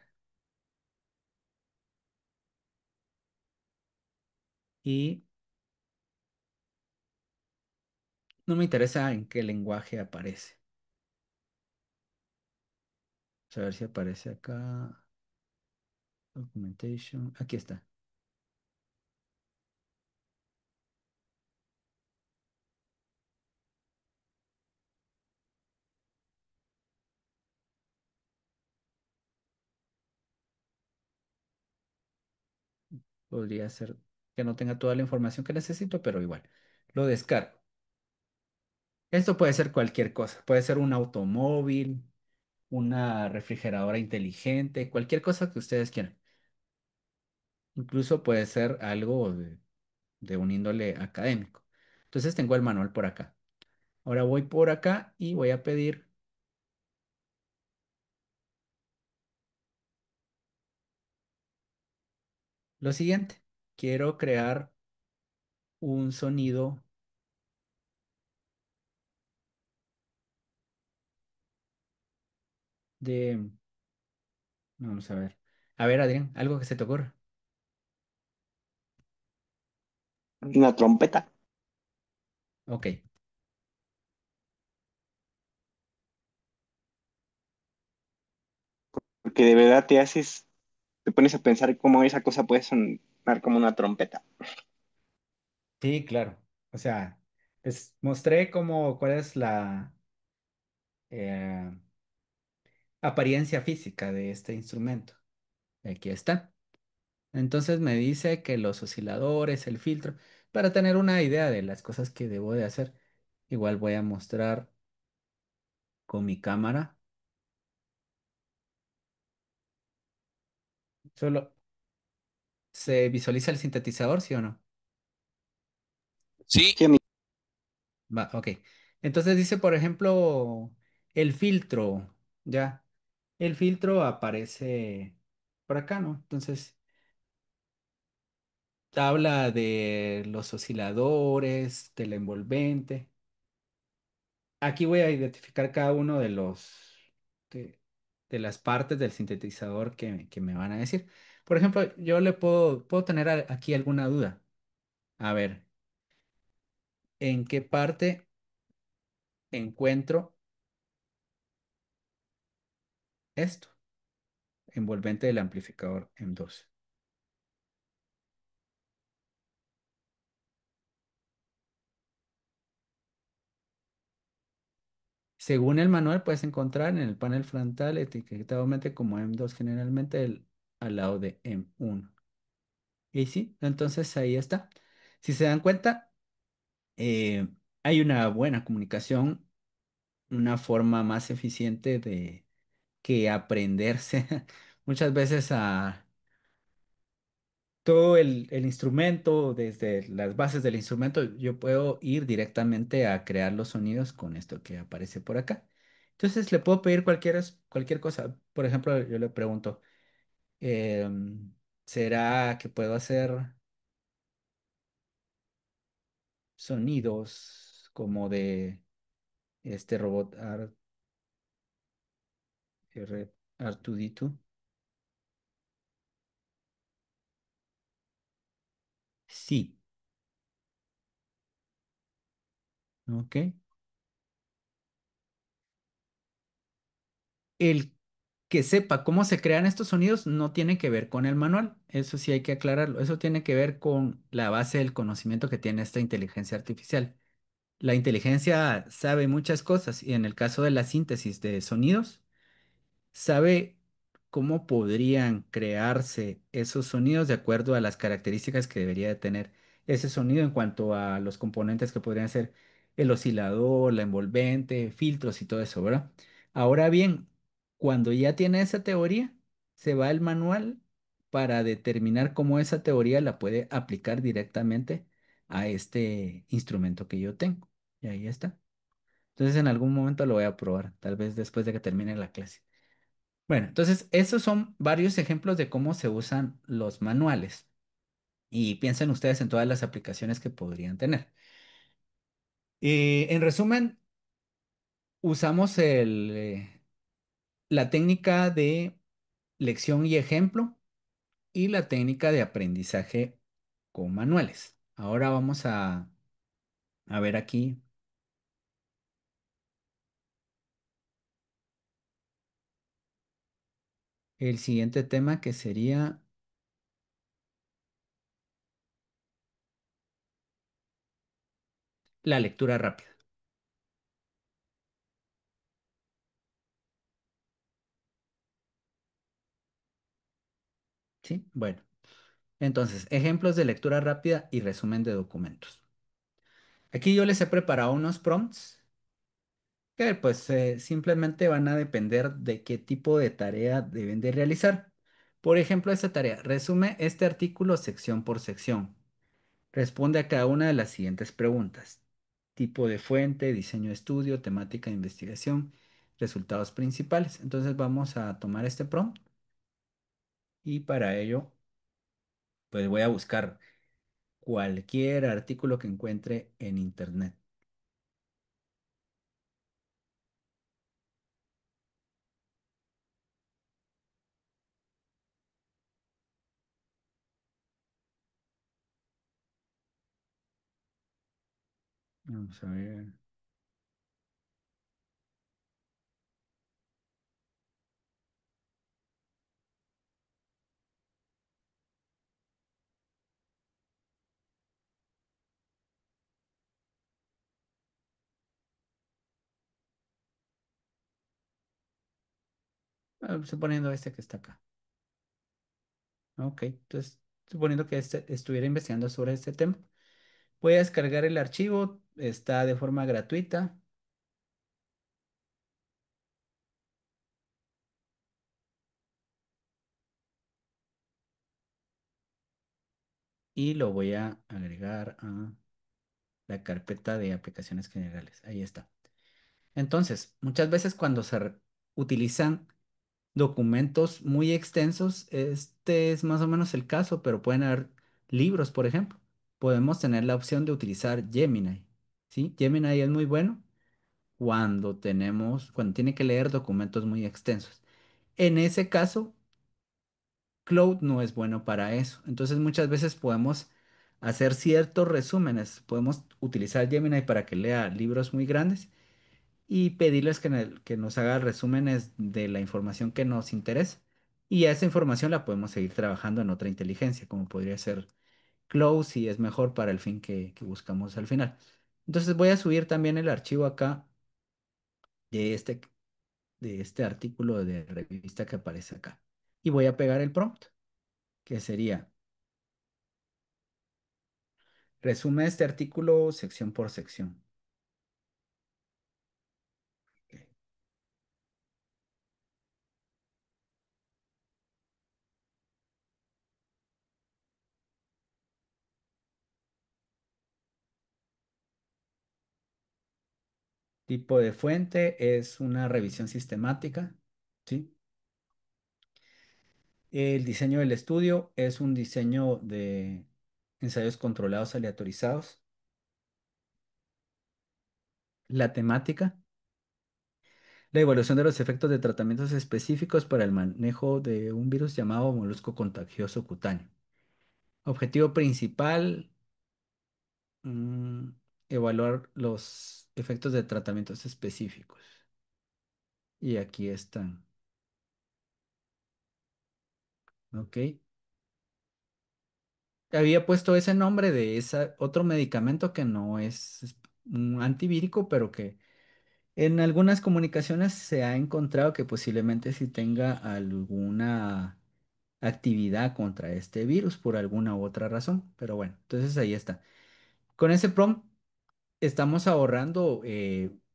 Y no me interesa en qué lenguaje aparece. Vamos a ver si aparece acá. Documentation. Aquí está. Podría ser que no tenga toda la información que necesito, pero igual. Lo descargo. Esto puede ser cualquier cosa. Puede ser un automóvil, una refrigeradora inteligente, cualquier cosa que ustedes quieran. Incluso puede ser algo de un índole académico. Entonces tengo el manual por acá. Ahora voy por acá y voy a pedir lo siguiente. Quiero crear un sonido de... Vamos a ver. A ver, Adrián, algo que se te ocurra. Una trompeta, Ok. porque de verdad te pones a pensar cómo esa cosa puede sonar como una trompeta. Sí, claro. O sea, les mostré cuál es la eh, apariencia física de este instrumento. Aquí está. Entonces me dice que los osciladores, el filtro, para tener una idea de las cosas que debo de hacer. Igual voy a mostrar con mi cámara. Solo se visualiza el sintetizador, ¿sí o no? Sí, Sí, a mí, Va, ok. Entonces dice, por ejemplo, el filtro, ya. El filtro aparece por acá, ¿no? Entonces, habla de los osciladores, del envolvente. Aquí voy a identificar cada uno de, de las partes del sintetizador que me van a decir. Por ejemplo, yo puedo tener aquí alguna duda. A ver, ¿en qué parte encuentro esto? Envolvente del amplificador M2. Según el manual, puedes encontrar en el panel frontal etiquetadamente como M2, generalmente al lado de M1. Y sí, entonces ahí está. Si se dan cuenta, eh, hay una buena comunicación, una forma más eficiente de que aprenderse muchas veces a todo el instrumento, desde las bases del instrumento, yo puedo ir directamente a crear los sonidos con esto que aparece por acá. Entonces le puedo pedir cualquier cosa. Por ejemplo, yo le pregunto, ¿será que puedo hacer sonidos como de este robot R2D2? Sí, ok. El que sepa cómo se crean estos sonidos no tiene que ver con el manual, eso sí hay que aclararlo, eso tiene que ver con la base del conocimiento que tiene esta inteligencia artificial. La inteligencia sabe muchas cosas y en el caso de la síntesis de sonidos, sabe cómo podrían crearse esos sonidos de acuerdo a las características que debería de tener ese sonido en cuanto a los componentes que podrían ser el oscilador, la envolvente, filtros y todo eso, ¿verdad? Ahora bien, cuando ya tiene esa teoría, se va al manual para determinar cómo esa teoría la puede aplicar directamente a este instrumento que yo tengo. Y ahí está. Entonces en algún momento lo voy a probar, tal vez después de que termine la clase. Bueno, entonces esos son varios ejemplos de cómo se usan los manuales y piensen ustedes en todas las aplicaciones que podrían tener. En resumen, usamos la técnica de lección y ejemplo y la técnica de aprendizaje con manuales. Ahora vamos a ver aquí el siguiente tema que sería la lectura rápida. ¿Sí? Bueno. Entonces, ejemplos de lectura rápida y resumen de documentos. Aquí yo les he preparado unos prompts que pues simplemente van a depender de qué tipo de tarea deben de realizar. Por ejemplo, esta tarea, resume este artículo sección por sección. Responde a cada una de las siguientes preguntas. Tipo de fuente, diseño de estudio, temática de investigación, resultados principales. Entonces vamos a tomar este prompt y para ello pues voy a buscar cualquier artículo que encuentre en internet. Vamos a ver. Suponiendo este que está acá. Ok, entonces suponiendo que este estuviera investigando sobre este tema. Voy a descargar el archivo, está de forma gratuita y lo voy a agregar a la carpeta de aplicaciones generales. Ahí está. Entonces, muchas veces cuando utilizan documentos muy extensos, este es más o menos el caso, pero pueden haber libros, por ejemplo. Podemos tener la opción de utilizar Gemini. ¿Sí? Gemini es muy bueno cuando tiene que leer documentos muy extensos. En ese caso, Cloud no es bueno para eso. Entonces muchas veces podemos hacer ciertos resúmenes. Podemos utilizar Gemini para que lea libros muy grandes y pedirles que nos haga resúmenes de la información que nos interesa. Y a esa información la podemos seguir trabajando en otra inteligencia, como podría ser Cloud, si es mejor para el fin que buscamos al final. Entonces voy a subir también el archivo acá de este, de este artículo de revista que aparece acá. Y voy a pegar el prompt, que sería: resume este artículo sección por sección. Ok. Tipo de fuente es una revisión sistemática, ¿sí? El diseño del estudio es un diseño de ensayos controlados aleatorizados. La temática, la evaluación de los efectos de tratamientos específicos para el manejo de un virus llamado molusco contagioso cutáneo. Objetivo principal, mm, evaluar los efectos de tratamientos específicos. Y aquí están, ¿ok? Había puesto ese nombre de ese otro medicamento que no es un antivírico, pero que en algunas comunicaciones se ha encontrado que posiblemente sí tenga alguna actividad contra este virus por alguna u otra razón. Pero bueno, entonces ahí está. Con ese prompt estamos ahorrando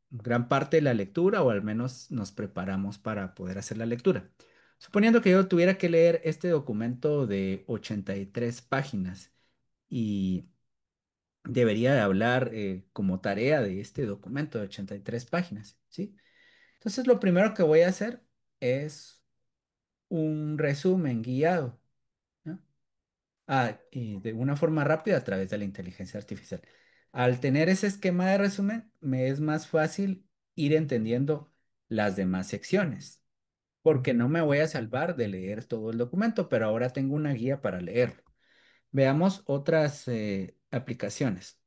gran parte de la lectura o al menos nos preparamos para poder hacer la lectura. Suponiendo que yo tuviera que leer este documento de 83 páginas y debería de hablar como tarea de este documento de 83 páginas, ¿sí? Entonces lo primero que voy a hacer es un resumen guiado, ¿no? Y de una forma rápida a través de la inteligencia artificial. Al tener ese esquema de resumen, me es más fácil ir entendiendo las demás secciones, porque no me voy a salvar de leer todo el documento, pero ahora tengo una guía para leerlo. Veamos otras aplicaciones.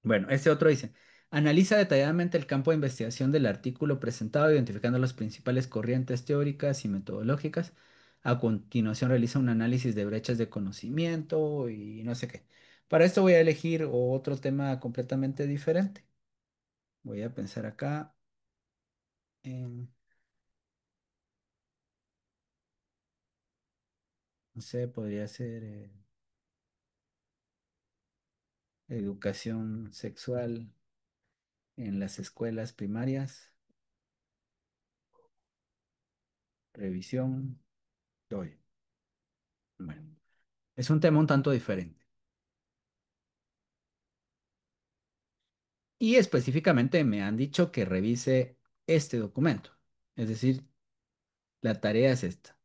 Bueno, este otro dice, analiza detalladamente el campo de investigación del artículo presentado, identificando las principales corrientes teóricas y metodológicas. A continuación realiza un análisis de brechas de conocimiento y no sé qué. Para esto voy a elegir otro tema completamente diferente. Voy a pensar acá en... No sé, podría ser educación sexual en las escuelas primarias, revisión, doy. Bueno, es un tema un tanto diferente. Y específicamente me han dicho que revise este documento. Es decir, la tarea es esta.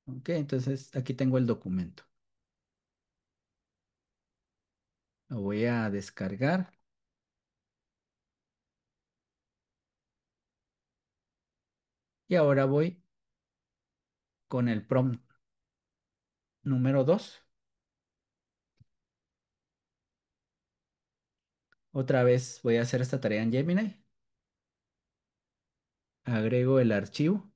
Ok, entonces aquí tengo el documento. Lo voy a descargar y ahora voy con el prompt número 2. Otra vez voy a hacer esta tarea en Gemini. Agrego el archivo.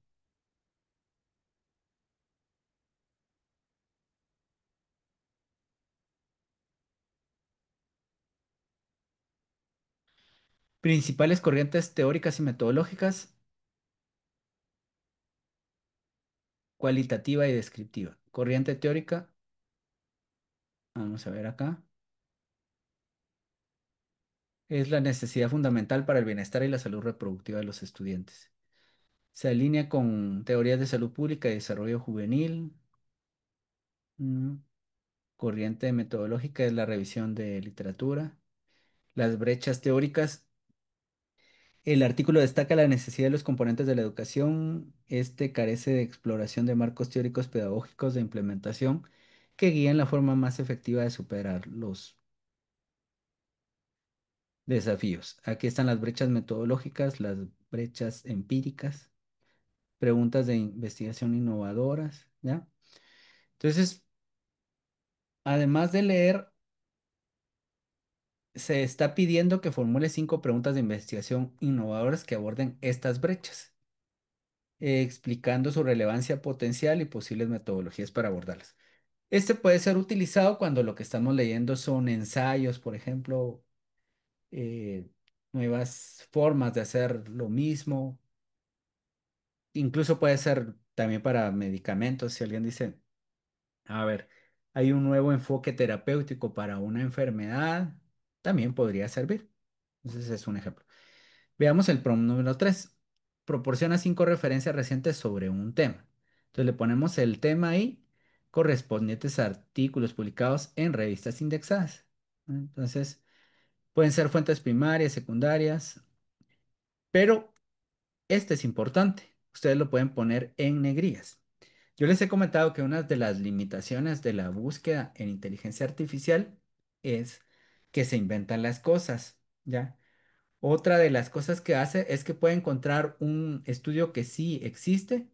Principales corrientes teóricas y metodológicas, cualitativa y descriptiva. Corriente teórica, vamos a ver acá, es la necesidad fundamental para el bienestar y la salud reproductiva de los estudiantes. Se alinea con teorías de salud pública y desarrollo juvenil. Mm, Corriente metodológica es la revisión de literatura. Las brechas teóricas. El artículo destaca la necesidad de los componentes de la educación. Este carece de exploración de marcos teóricos pedagógicos de implementación que guían la forma más efectiva de superar los desafíos. Aquí están las brechas metodológicas, las brechas empíricas, preguntas de investigación innovadoras, ¿ya? Entonces, además de leer, se está pidiendo que formule 5 preguntas de investigación innovadoras que aborden estas brechas, explicando su relevancia potencial y posibles metodologías para abordarlas. Este puede ser utilizado cuando lo que estamos leyendo son ensayos, por ejemplo, nuevas formas de hacer lo mismo. Incluso puede ser también para medicamentos. Si alguien dice, a ver, hay un nuevo enfoque terapéutico para una enfermedad, también podría servir. Entonces es un ejemplo. Veamos el prompt número 3. Proporciona 5 referencias recientes sobre un tema. Entonces le ponemos el tema ahí, correspondientes a artículos publicados en revistas indexadas. Entonces, pueden ser fuentes primarias, secundarias, pero este es importante. Ustedes lo pueden poner en negrillas. Yo les he comentado que una de las limitaciones de la búsqueda en inteligencia artificial es que se inventan las cosas, ¿ya? Otra de las cosas que hace es que puede encontrar un estudio que sí existe,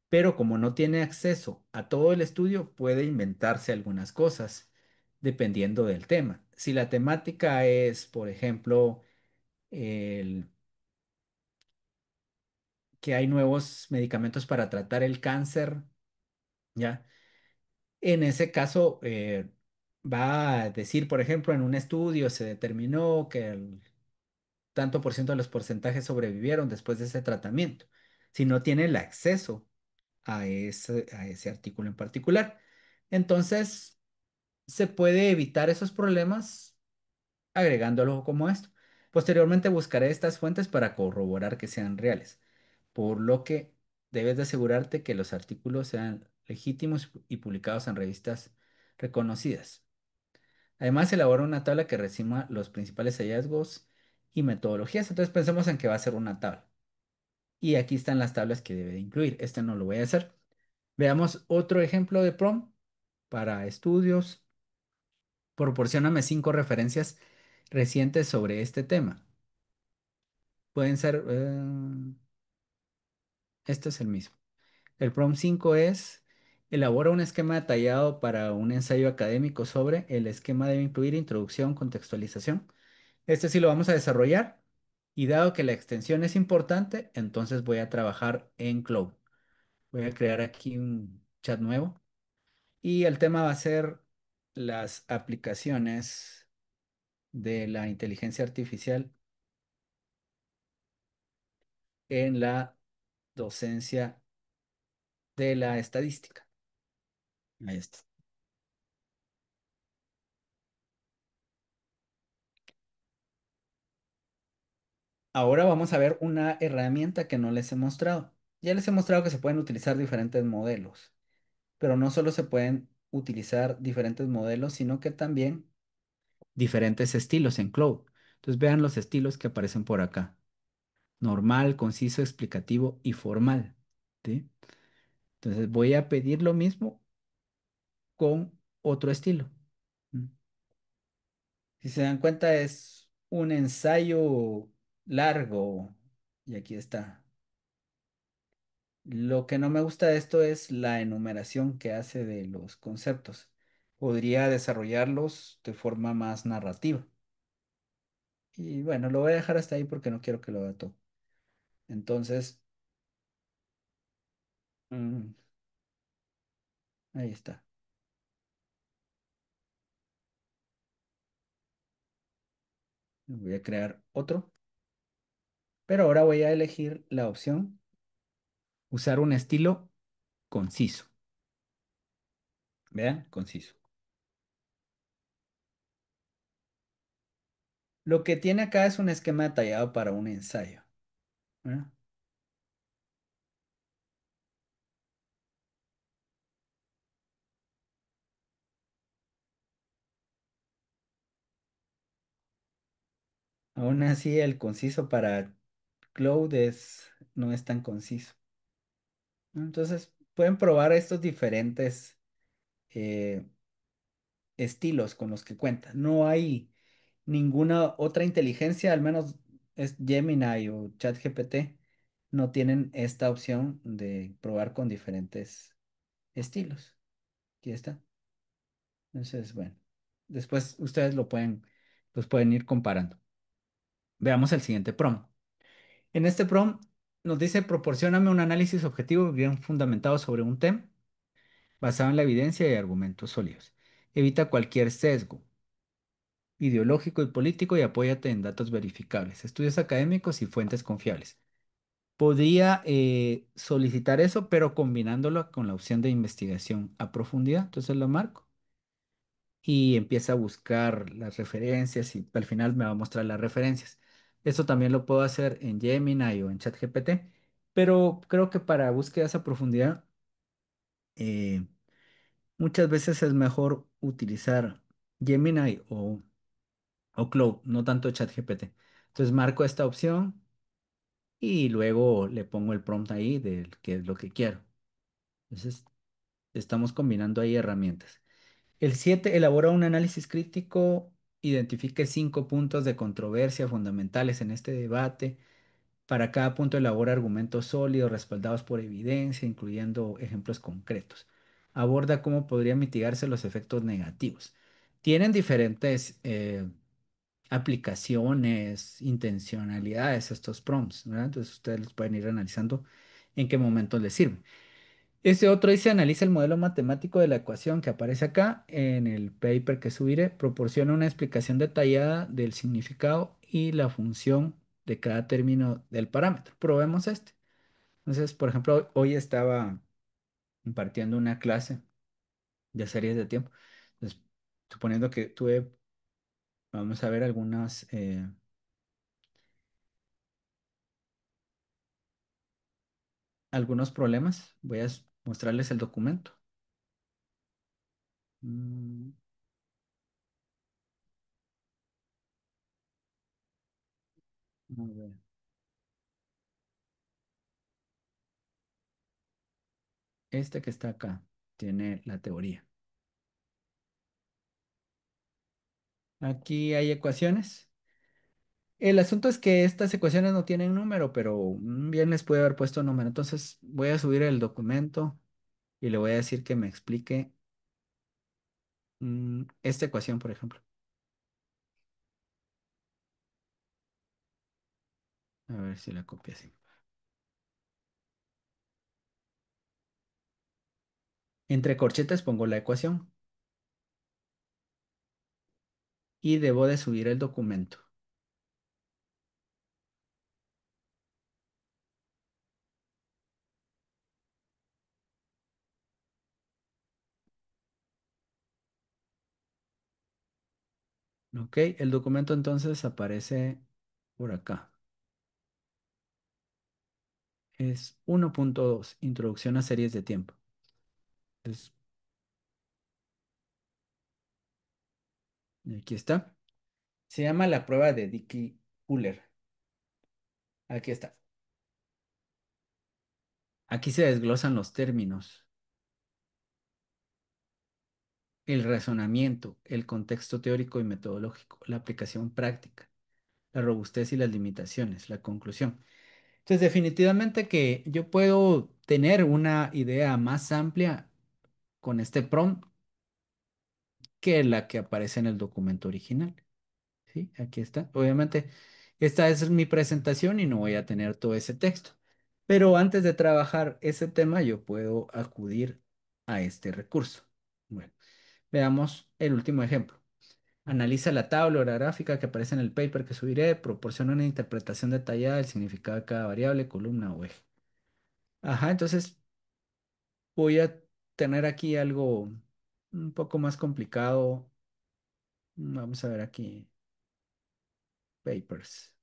pero como no tiene acceso a todo el estudio, puede inventarse algunas cosas dependiendo del tema. Si la temática es, por ejemplo, el que hay nuevos medicamentos para tratar el cáncer, ¿ya? En ese caso, va a decir, por ejemplo, en un estudio se determinó que el tanto por ciento de los porcentajes sobrevivieron después de ese tratamiento, si no tiene el acceso a ese artículo en particular. Entonces, se puede evitar esos problemas agregándolo como esto. Posteriormente buscaré estas fuentes para corroborar que sean reales, por lo que debes de asegurarte que los artículos sean legítimos y publicados en revistas reconocidas. Además, elabora una tabla que resuma los principales hallazgos y metodologías. Entonces pensemos en que va a ser una tabla. Y aquí están las tablas que debe de incluir. Este no lo voy a hacer. Veamos otro ejemplo de prompt para estudios. Proporcióname 5 referencias recientes sobre este tema. Pueden ser, este es el mismo. El prompt 5 es, elabora un esquema detallado para un ensayo académico sobre, el esquema debe incluir introducción, contextualización. Este sí lo vamos a desarrollar y dado que la extensión es importante, entonces voy a trabajar en Cloud. Voy a crear aquí un chat nuevo y el tema va a ser las aplicaciones de la inteligencia artificial en la docencia de la estadística. Ahí está. Ahora vamos a ver una herramienta que no les he mostrado. Ya les he mostrado que se pueden utilizar diferentes modelos, pero no solo se pueden utilizar diferentes modelos, sino que también diferentes estilos en Cloud. Entonces vean los estilos que aparecen por acá. Normal, conciso, explicativo y formal. ¿Sí? Entonces voy a pedir lo mismo con otro estilo. ¿Mm? Si se dan cuenta, es un ensayo largo. Y aquí está. Lo que no me gusta de esto es la enumeración que hace de los conceptos. Podría desarrollarlos de forma más narrativa. Y bueno, lo voy a dejar hasta ahí porque no quiero que lo haga todo. Entonces, mm, ahí está. Voy a crear otro. Pero ahora voy a elegir la opción usar un estilo conciso. Vean, conciso. Lo que tiene acá es un esquema detallado para un ensayo. ¿Verdad? Aún así, el conciso para Cloud no es tan conciso. ¿No? Entonces, pueden probar estos diferentes eh, estilos con los que cuentan. No hay ninguna otra inteligencia, al menos es Gemini o ChatGPT, no tienen esta opción de probar con diferentes estilos. Aquí está. Entonces, bueno, después ustedes los pueden ir comparando. Veamos el siguiente prompt. En este prompt nos dice, proporcióname un análisis objetivo bien fundamentado sobre un tema, basado en la evidencia y argumentos sólidos. Evita cualquier sesgo ideológico y político y apóyate en datos verificables, estudios académicos y fuentes confiables. Podría solicitar eso, pero combinándolo con la opción de investigación a profundidad. Entonces lo marco y empieza a buscar las referencias y al final me va a mostrar las referencias. Esto también lo puedo hacer en Gemini o en ChatGPT, pero creo que para búsquedas a profundidad eh, muchas veces es mejor utilizar Gemini o Claude, no tanto ChatGPT. Entonces marco esta opción y luego le pongo el prompt ahí de qué es lo que quiero. Entonces estamos combinando ahí herramientas. El 7 elabora un análisis crítico, identifique 5 puntos de controversia fundamentales en este debate. Para cada punto elabora argumentos sólidos respaldados por evidencia, incluyendo ejemplos concretos. Aborda cómo podrían mitigarse los efectos negativos. Tienen diferentes aplicaciones, intencionalidades estos prompts, ¿verdad? Entonces ustedes los pueden ir analizando en qué momentos les sirven. Este otro dice, analiza el modelo matemático de la ecuación que aparece acá en el paper que subiré. Proporciona una explicación detallada del significado y la función de cada término del parámetro. Probemos este. Entonces, por ejemplo, hoy estaba impartiendo una clase de series de tiempo. Entonces, suponiendo que tuve, vamos a ver algunos problemas. Voy a mostrarles el documento. Mm, a ver. Este que está acá tiene la teoría. Aquí hay ecuaciones. El asunto es que estas ecuaciones no tienen número, pero bien les puede haber puesto número. Entonces voy a subir el documento y le voy a decir que me explique esta ecuación, por ejemplo. A ver si la copia así. Entre corchetes pongo la ecuación y debo de subir el documento. Ok, el documento entonces aparece por acá. Es 1.2, Introducción a series de tiempo. Entonces, aquí está. Se llama la prueba de Dickey-Uller. Aquí está. Aquí se desglosan los términos, el razonamiento, el contexto teórico y metodológico, la aplicación práctica, la robustez y las limitaciones, la conclusión. Entonces, definitivamente que yo puedo tener una idea más amplia con este prompt que la que aparece en el documento original. ¿Sí? Aquí está. Obviamente, esta es mi presentación y no voy a tener todo ese texto. Pero antes de trabajar ese tema, yo puedo acudir a este recurso. Bueno, veamos el último ejemplo. Analiza la tabla o la gráfica que aparece en el paper que subiré, proporciona una interpretación detallada del significado de cada variable, columna o eje. Ajá, entonces voy a tener aquí algo un poco más complicado. Vamos a ver aquí, papers.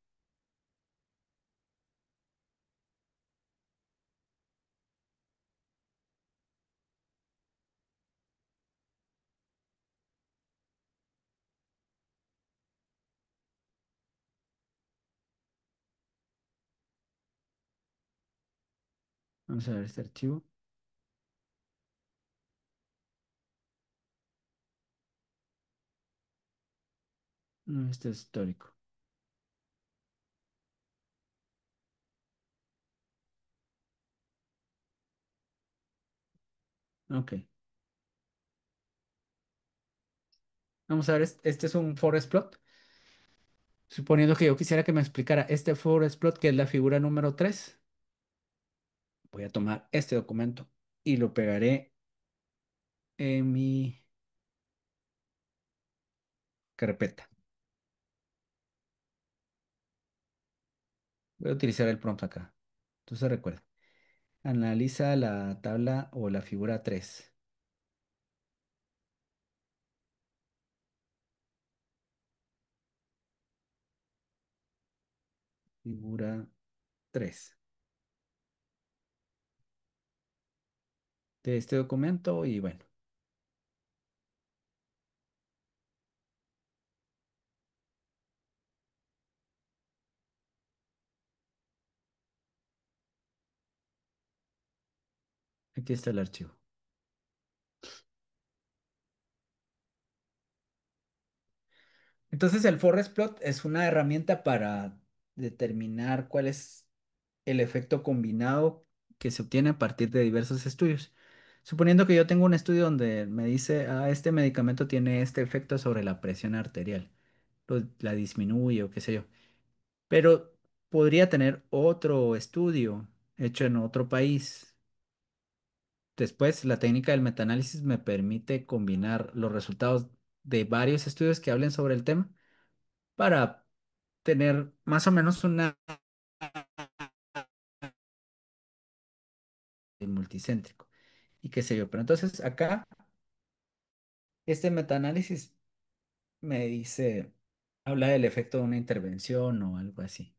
Vamos a ver este archivo. No, este es histórico. Ok. Vamos a ver, este es un forest plot. Suponiendo que yo quisiera que me explicara este forest plot, que es la figura número 3. Voy a tomar este documento y lo pegaré en mi carpeta. Voy a utilizar el prompt acá. Entonces recuerda, analiza la tabla o la figura 3. Figura 3 de este documento y bueno, aquí está el archivo. Entonces el forest plot es una herramienta para determinar cuál es el efecto combinado que se obtiene a partir de diversos estudios. Suponiendo que yo tengo un estudio donde me dice, este medicamento tiene este efecto sobre la presión arterial, la disminuye o qué sé yo. Pero podría tener otro estudio hecho en otro país. Después, la técnica del metaanálisis me permite combinar los resultados de varios estudios que hablen sobre el tema para tener más o menos una multicéntrico y qué sé yo. Pero entonces acá, este metaanálisis me dice, habla del efecto de una intervención o algo así.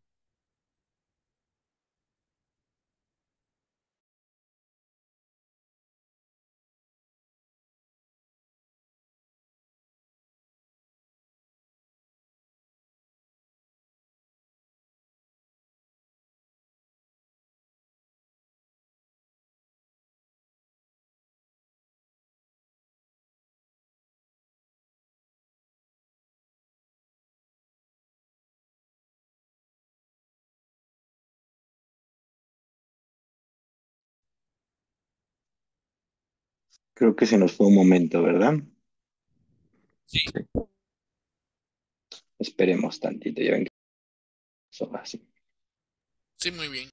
Creo que se nos fue un momento, ¿verdad? Sí, Esperemos tantito, ya ven que son así. sí, muy bien.